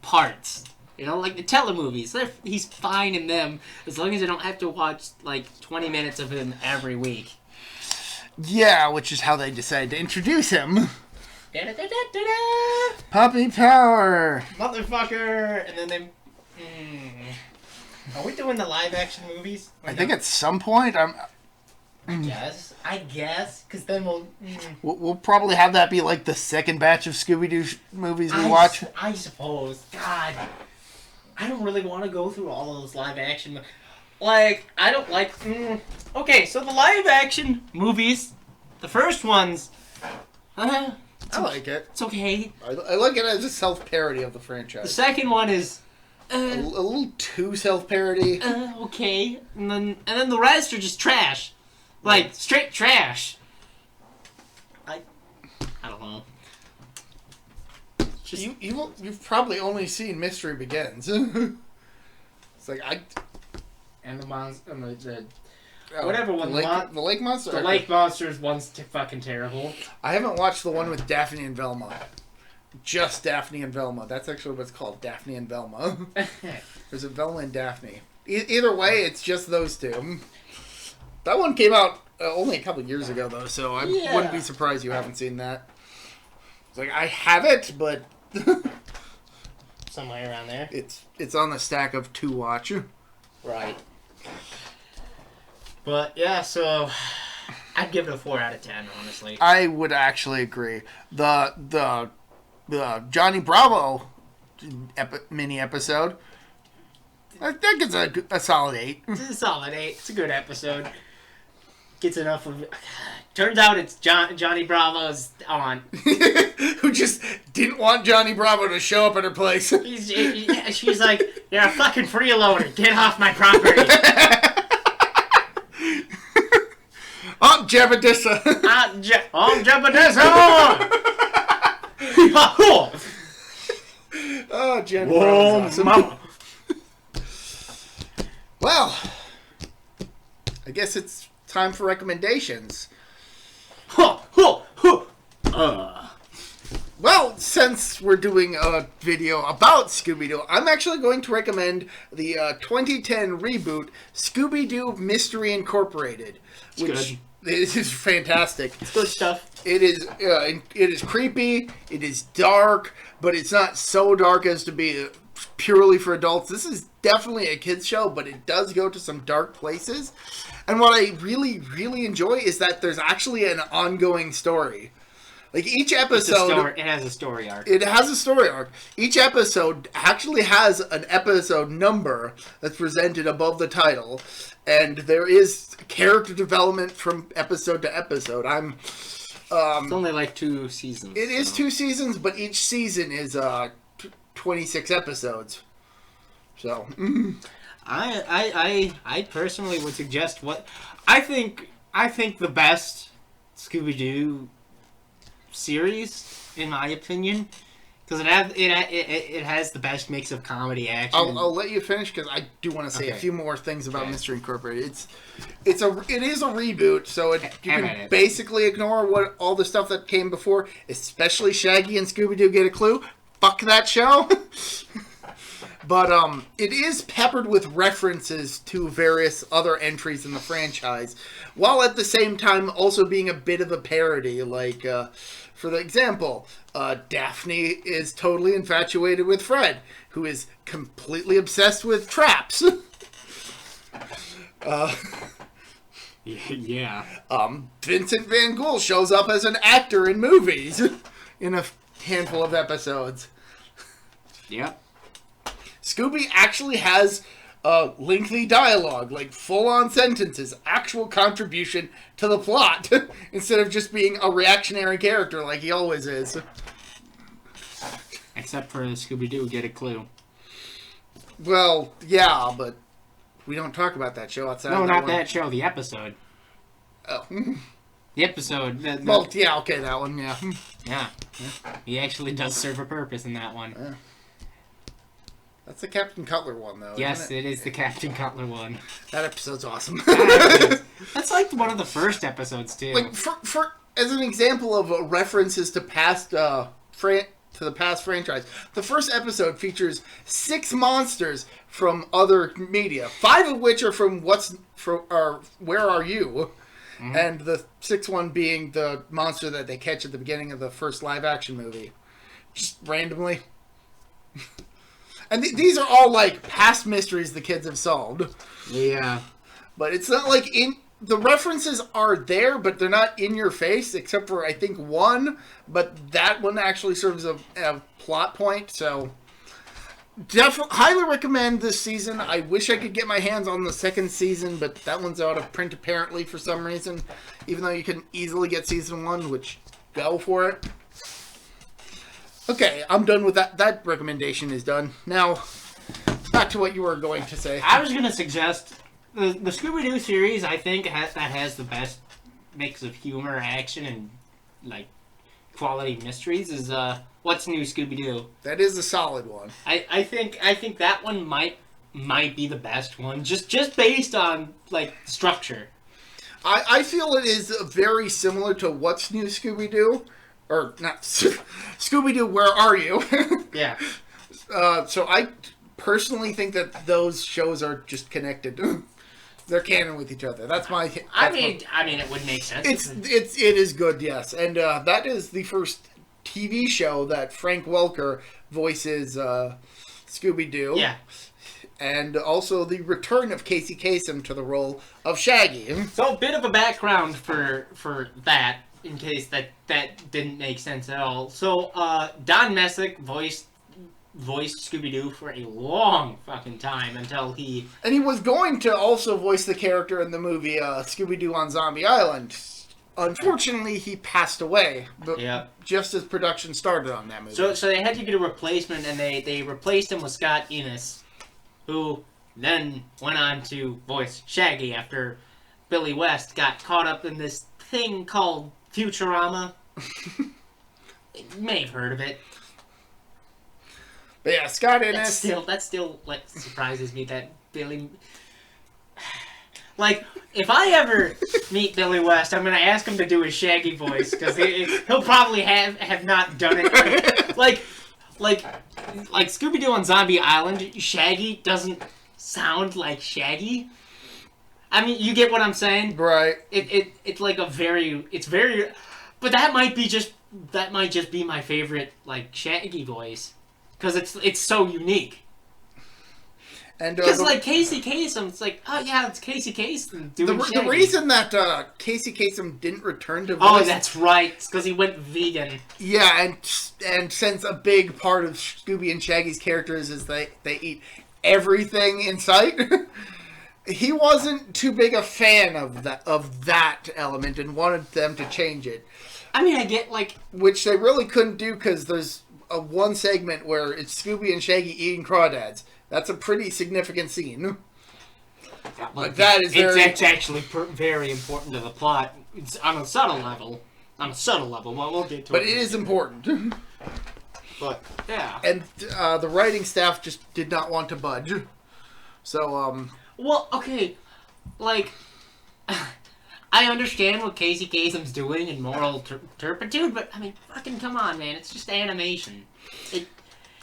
parts, you know, like the telemovies, he's fine in them as long as I don't have to watch like 20 minutes of him every week. Yeah, which is how they decided to introduce him. Da-da-da-da-da-da. Puppy power, motherfucker, and then they. Are we doing the live action movies? I think at some point I guess, because then we'll probably have that be like the second batch of Scooby-Doo movies we watch. I suppose. God, I don't really want to go through all of those live action. Like, I don't like. Okay, so the live action movies, the first ones. I like it. It's okay. I like it as a self-parody of the franchise. The second one is. A little too self-parody. Okay, and then the rest are just trash. Like, straight trash. I don't know. Just... You've probably only seen Mystery Begins. It's like, And the monster... whatever one. The Lake Monster? The Lake Monsters one's fucking terrible. I haven't watched the one with Daphne and Velma. Just Daphne and Velma. That's actually what it's called, Daphne and Velma. There's a Velma and Daphne. Either way, it's just those two. That one came out only a couple years ago, though, so I wouldn't be surprised you haven't seen that. It's like, I have it, but... Somewhere around there. It's on the stack of to watch. Right. But, yeah, so... I'd give it a 4 out of 10, honestly. I would actually agree. The Johnny Bravo mini episode, I think it's a solid 8. It's a solid 8. It's a good episode. Gets enough of it. Turns out it's Johnny Bravo's aunt. Who just didn't want Johnny Bravo to show up at her place. She's like, you're a fucking freeloader. Get off my property. Aunt Jebediah. Aunt Jebediah. Oh, Jen Bravo's awesome. Mama. Well, I guess it's time for recommendations. Well, since we're doing a video about Scooby-Doo, I'm actually going to recommend the 2010 reboot, Scooby-Doo Mystery Incorporated. Which is fantastic. It's good stuff. It is creepy, it is dark, but it's not so dark as to be purely for adults. This is definitely a kid's show, but it does go to some dark places. And what I really, really enjoy is that there's actually an ongoing story. Like, each episode... It has a story arc. It has a story arc. Each episode actually has an episode number that's presented above the title. And there is character development from episode to episode. I'm It's only like 2 seasons. It is 2 seasons, but each season is 26 episodes. So, I personally would suggest what I think the best Scooby-Doo series, in my opinion, because it has the best mix of comedy, action. I'll let you finish because I do want to say a few more things about Mystery Incorporated. It is a reboot, so you can basically ignore all the stuff that came before, especially Shaggy and Scooby-Doo Get a Clue. Fuck that show. But it is peppered with references to various other entries in the franchise, while at the same time also being a bit of a parody. Like, for the example, Daphne is totally infatuated with Fred, who is completely obsessed with traps. Yeah. Vincent Van Gogh shows up as an actor in movies in a handful of episodes. Yep. Scooby actually has lengthy dialogue, like full-on sentences, actual contribution to the plot, instead of just being a reactionary character like he always is. Except for Scooby-Doo Get a Clue. Well, yeah, but we don't talk about that show outside of that one. That show, the episode. Oh. The episode. Well, yeah, okay, that one, yeah. Yeah. He actually does serve a purpose in that one. Yeah. That's the Captain Cutler one, though. Yes, it is the Captain Cutler one. That episode's awesome. That's like one of the first episodes too. Like for as an example of references to past the past franchise, the first episode features 6 monsters from other media, 5 of which are from Where Are You, and the 6th one being the monster that they catch at the beginning of the first live action movie, just randomly. And these are all, like, past mysteries the kids have solved. Yeah. But it's not like the references are there, but they're not in your face, except for, I think, one. But that one actually serves a plot point, so definitely highly recommend this season. I wish I could get my hands on the 2nd season, but that one's out of print apparently for some reason. Even though you can easily get season 1, which, go for it. Okay, I'm done with that. That recommendation is done. Now, back to what you were going to say. I was going to suggest the Scooby-Doo series, I think, that has the best mix of humor, action, and, like, quality mysteries is What's New, Scooby-Doo? That is a solid one. I think that one might be the best one, just based on, like, structure. I feel it is very similar to What's New, Scooby-Doo. Or, not, Scooby-Doo, Where Are You? Yeah. So I personally think that those shows are just connected. They're canon with each other. That's my... I mean, it would make sense. It is good, yes. And that is the first TV show that Frank Welker voices Scooby-Doo. Yeah. And also the return of Casey Kasem to the role of Shaggy. So a bit of a background for that, in case that didn't make sense at all. So, Don Messick voiced Scooby-Doo for a long fucking time until he... And he was going to also voice the character in the movie Scooby-Doo on Zombie Island. Unfortunately, he passed away. But just as production started on that movie. So they had to get a replacement, and they replaced him with Scott Enos, who then went on to voice Shaggy after Billy West got caught up in this thing called Futurama. You may have heard of it. But yeah, Scott Innes. That still like surprises me that Billy. Like, if I ever meet Billy West, I'm gonna ask him to do his Shaggy voice because he'll probably have not done it. Like Scooby-Doo on Zombie Island, Shaggy doesn't sound like Shaggy. I mean, you get what I'm saying, right? It's like it's very, but that might just be my favorite like Shaggy voice because it's so unique. And because like Casey Kasem, it's like, oh yeah, it's Casey Kasem doing Shaggy. The reason that Casey Kasem didn't return to voice, oh, that's right, it's because he went vegan. Yeah, and since a big part of Scooby and Shaggy's characters is they eat everything in sight. He wasn't too big a fan of that element and wanted them to change it. I mean, I get, like... Which they really couldn't do because there's one segment where it's Scooby and Shaggy eating crawdads. That's a pretty significant scene. Like, that is very... It's actually very important to the plot. It's on a subtle level. Well, we'll get to it. But it is important. But, yeah. And the writing staff just did not want to budge. So, Well, okay. Like, I understand what Casey Kasem's doing in moral turpitude, but, I mean, fucking come on, man. It's just animation.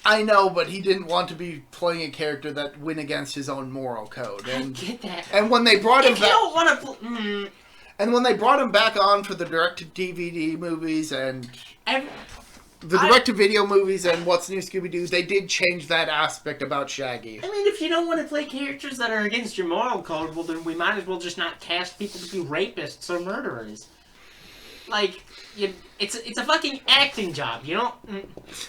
I know, but he didn't want to be playing a character that went against his own moral code. And, I get that. And when they brought him if back... you don't want to... And when they brought him back on for the direct-to-DVD movies and... The direct-to-video movies and What's New Scooby-Doo, they did change that aspect about Shaggy. I mean, if you don't want to play characters that are against your moral code, well, then we might as well just not cast people to be rapists or murderers. Like, it's a fucking acting job, you know?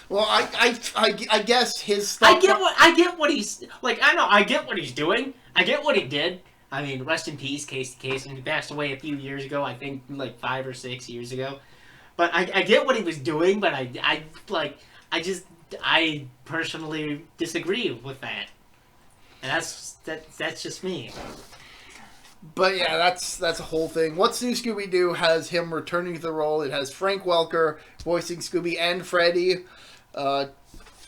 Well, I guess his stuff... I get what he's... Like, I get what he's doing. I get what he did. I mean, rest in peace, Casey Kasem. He passed away a few years ago, I think, like 5 or 6 years ago. But I get what he was doing, but I personally disagree with that. And that's just me. But yeah, that's a whole thing. What's New Scooby-Doo has him returning to the role. It has Frank Welker voicing Scooby and Freddy. It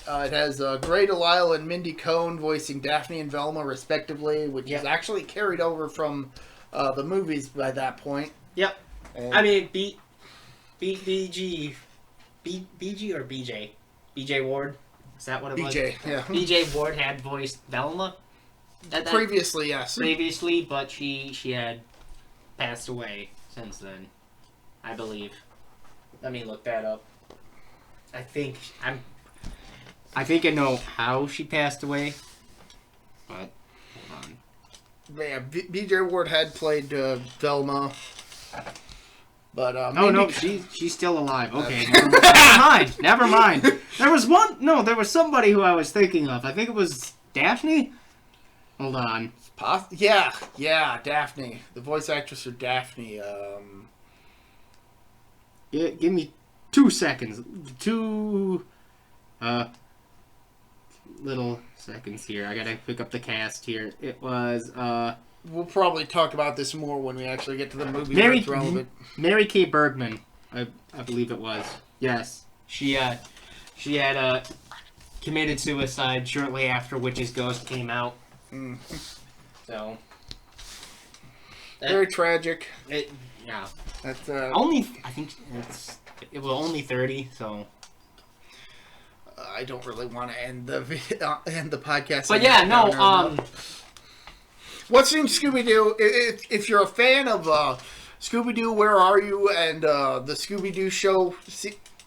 has Grey DeLisle and Mindy Cohn voicing Daphne and Velma, respectively, which is actually carried over from the movies by that point. Yep. And I mean, BG or BJ? BJ Ward? Is that what it was? BJ, yeah. BJ Ward had voiced Velma? Previously, yes. Previously, but she had passed away since then, I believe. Let me look that up. I think I know how she passed away, but hold on. Yeah, BJ Ward had played Velma. But, no, she's still alive. Okay, never mind. There was somebody who I was thinking of. I think it was Daphne? Hold on. Yeah, Daphne. The voice actress for Daphne. Give me 2 seconds. 2 little seconds here. I gotta pick up the cast here. It was, We'll probably talk about this more when we actually get to the movie. Mary Kay Bergman, I believe it was. Yes. She had committed suicide shortly after Witch's Ghost came out. So. Very tragic. Yeah. That's, I think it was only 30, so. I don't really want to end the podcast. But yeah, no, What's in Scooby-Doo? If you're a fan of Scooby-Doo, Where Are You? And the Scooby-Doo show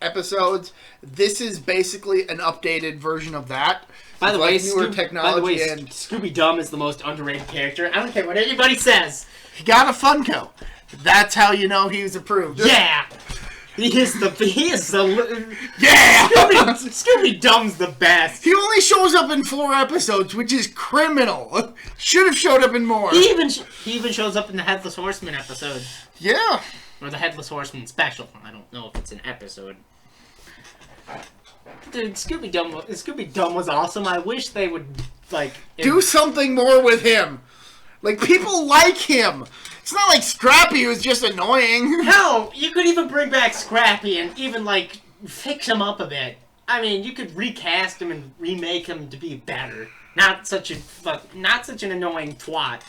episodes, this is basically an updated version of that. By the way, technology and Scooby-Dum is the most underrated character. I don't care what anybody says. He got a Funko. That's how you know he was approved. Yeah! He is the yeah! Scooby-Dum's the best. He only shows up in 4 episodes, which is criminal. Should have showed up in more. He even shows up in the Headless Horseman episode. Yeah. Or the Headless Horseman special. I don't know if it's an episode. Dude, Scooby-Dum was awesome. I wish they would, do something more with him. Like, people like him. It's not like Scrappy was just annoying. Hell, you could even bring back Scrappy and even, fix him up a bit. I mean, you could recast him and remake him to be better. Not such an annoying twat.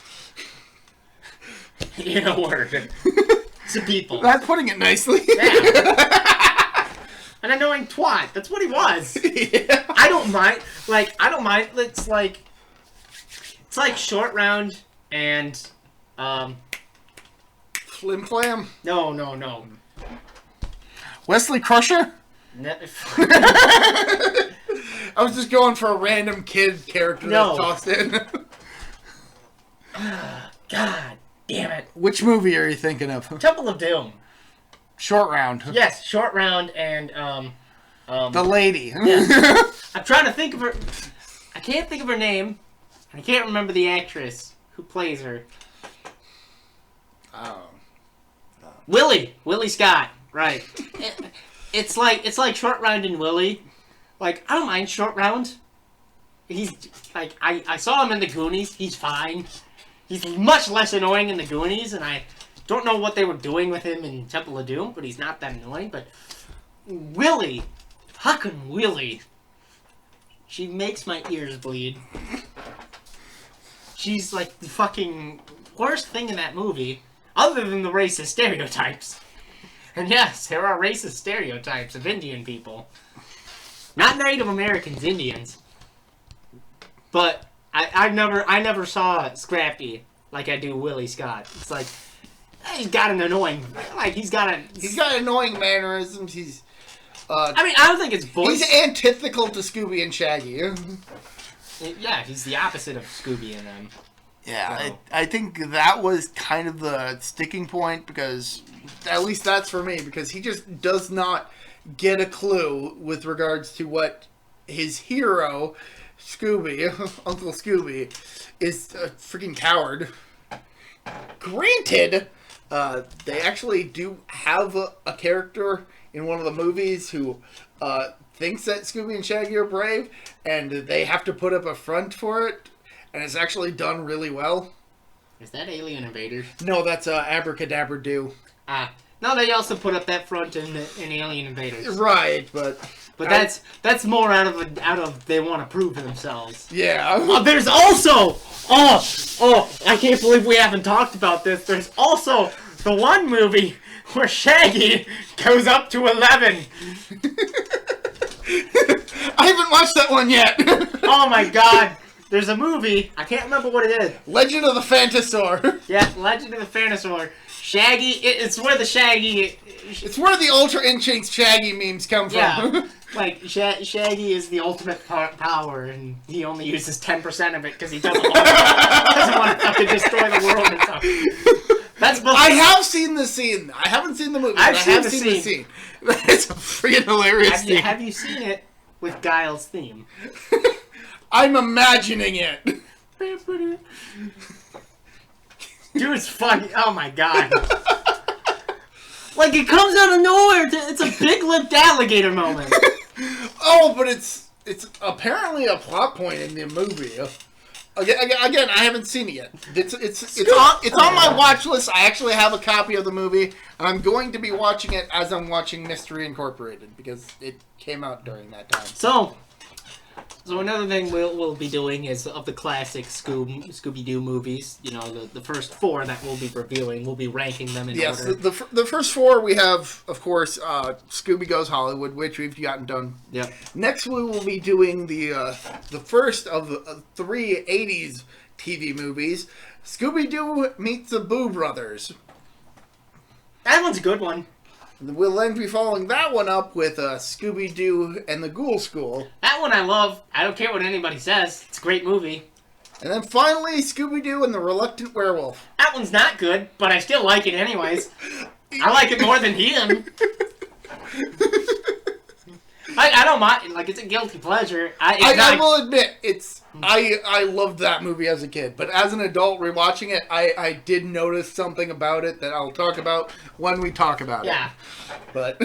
In a word. To people. That's putting it nicely. Yeah. An annoying twat. That's what he was. Yeah. I don't mind. It's like Short Round and, Flim Flam? No. Wesley Crusher? I was just going for a random kid character that's tossed in. God damn it. Which movie are you thinking of? Temple of Doom. Short Round. Yes, Short Round and, the lady. Yes. I'm trying to think of her. I can't think of her name. I can't remember the actress who plays her. Oh. Willie Scott. Right. It's like Short Round and Willie. Like, I don't mind Short Round. He's, like, I saw him in the Goonies. He's fine. He's much less annoying in the Goonies, and I don't know what they were doing with him in Temple of Doom, but he's not that annoying. But Willie, fucking Willie, she makes my ears bleed. She's like the fucking worst thing in that movie, other than the racist stereotypes. And yes, there are racist stereotypes of Indian people. Not Native Americans, Indians. But I never saw Scrappy like I do Willie Scott. It's like, he's got an annoying, he's got annoying mannerisms. I mean, I don't think it's voice. He's antithetical to Scooby and Shaggy. Yeah, he's the opposite of Scooby and them. Yeah, So. I think that was kind of the sticking point, because, at least that's for me, because he just does not get a clue with regards to what his hero, Scooby, Uncle Scooby, is a freaking coward. Granted, they actually do have a character in one of the movies who thinks that Scooby and Shaggy are brave, and they have to put up a front for it, and it's actually done really well. Is that Alien Invaders? No, that's Abracadabra Do. No, they also put up that front in Alien Invaders. Right, but that's more out of they want to prove to themselves. Yeah. There's also I can't believe we haven't talked about this. There's also the one movie where Shaggy goes up to 11. I haven't watched that one yet. Oh my god. There's a movie, I can't remember what it is. Legend of the Phantasaur. Yeah, Legend of the Phantasaur. Shaggy, it's where the Shaggy... It's where the Ultra Instinct Shaggy memes come from. Yeah, like, Shaggy is the ultimate power, and he only uses 10% of it because he doesn't want to fucking destroy the world and stuff. That's before. I have seen the scene. I haven't seen the movie, but I have seen the scene. It's a freaking hilarious scene. Have you seen it with Guile's theme? I'm imagining it. Dude's fucking... Oh my god. Like, it comes out of nowhere. It's a big-lipped alligator moment. Oh, but it's apparently a plot point in the movie. Again, I haven't seen it yet. It's on my watch list. I actually have a copy of the movie, and I'm going to be watching it as I'm watching Mystery Incorporated, because it came out during that time. So another thing we'll be doing is, of the classic Scooby-Doo movies, you know, the first 4 that we'll be reviewing, we'll be ranking them in order. Yes, the first 4 we have, of course, Scooby Goes Hollywood, which we've gotten done. Yep. Next we will be doing the first of the 3 80s TV movies, Scooby-Doo Meets the Boo Brothers. That one's a good one. We'll then be following that one up with Scooby-Doo and the Ghoul School. That one I love. I don't care what anybody says. It's a great movie. And then finally, Scooby-Doo and the Reluctant Werewolf. That one's not good, but I still like it anyways. I like it more than him. I don't mind. Like, it's a guilty pleasure. I will admit, I loved that movie as a kid, but as an adult rewatching it, I did notice something about it that I'll talk about when we talk about it. Yeah. But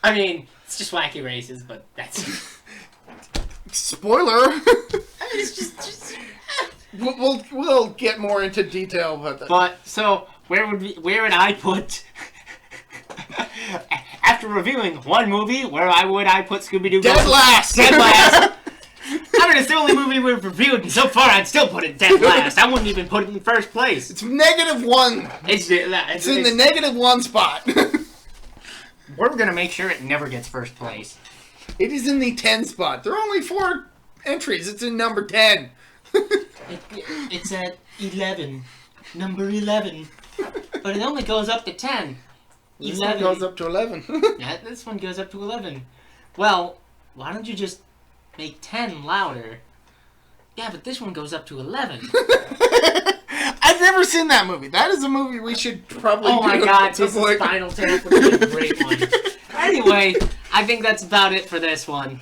I mean, it's just wacky races, but that's... Spoiler! I mean, it's just... We'll get more into detail about that. But, so, where would I put... After reviewing one movie, where would I put Scooby-Doo? Dead last! Dead last! I mean, it's the only movie we've reviewed, and so far I'd still put it dead last. I wouldn't even put it in first place. It's -1. It's in the -1 spot. We're gonna make sure it never gets first place. It is in the 10 spot. There are only 4 entries. It's in number 10. It's at 11. Number 11. But it only goes up to 10. This one goes up to 11. Yeah, this one goes up to 11. Well, why don't you just make 10 louder? Yeah, but this one goes up to 11. I've never seen that movie. That is a movie we should probably do. Oh my god, this is Spinal Tap would be a great one. Anyway, I think that's about it for this one.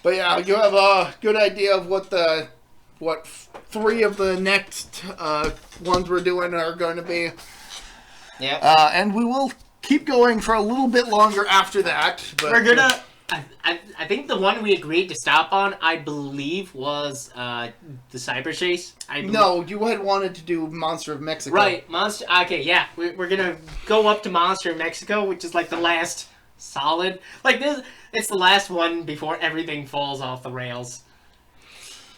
But yeah, you have a good idea of what 3 of the next ones we're doing are going to be. Yeah. And we will keep going for a little bit longer after that. But we're gonna. I think the one we agreed to stop on, I believe, was the Cyber Chase. No, you had wanted to do Monster of Mexico. Right, Monster. Okay, yeah, we're gonna go up to Monster of Mexico, which is like the last solid. Like this, it's the last one before everything falls off the rails.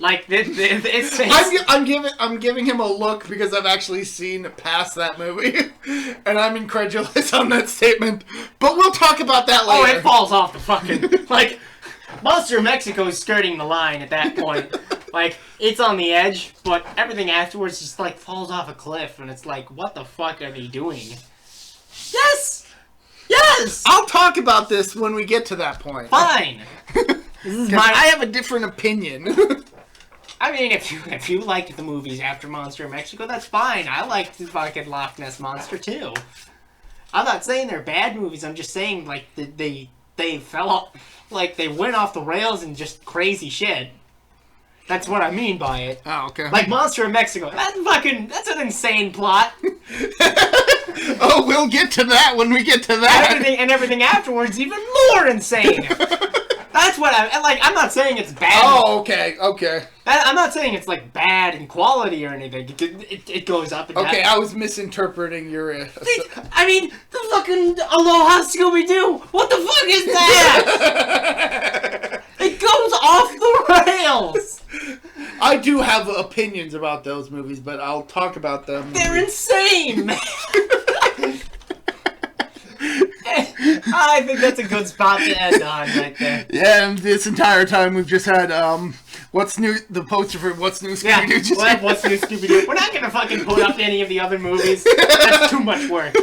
Like it's I'm giving him a look because I've actually seen past that movie, and I'm incredulous on that statement. But we'll talk about that later. Oh, it falls off the fucking like Monster of Mexico is skirting the line at that point. Like it's on the edge, but everything afterwards just like falls off a cliff, and it's like, what the fuck are they doing? Yes. I'll talk about this when we get to that point. Fine. I have a different opinion. I mean, if you liked the movies after Monster of Mexico, that's fine. I liked the fucking Loch Ness Monster too. I'm not saying they're bad movies. I'm just saying like they fell off, like they went off the rails and just crazy shit. That's what I mean by it. Oh, okay. Like Monster of Mexico. That's an insane plot. Oh, we'll get to that when we get to that. And everything afterwards even more insane. That's what I'm not saying it's bad. Oh, okay. I'm not saying it's like bad in quality or anything. It goes up and down. Okay, I was misinterpreting your. I mean, the fucking Aloha Scooby-Doo. What the fuck is that? It goes off the rails. I do have opinions about those movies, but I'll talk about them. They're insane, man. I think that's a good spot to end on right there. Yeah, and this entire time we've just had What's New, the poster for What's New Scooby-Doo. Yeah, What's New Scooby-Doo. We're not gonna fucking put up any of the other movies. That's too much work.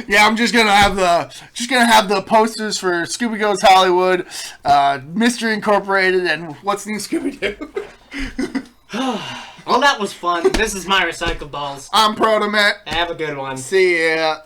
Yeah, I'm just gonna have the posters for Scooby Goes Hollywood, Mystery Incorporated, and What's New Scooby-Doo. Well, that was fun. This is my Recycle Balls. I'm ProtoMet. Have a good one. See ya.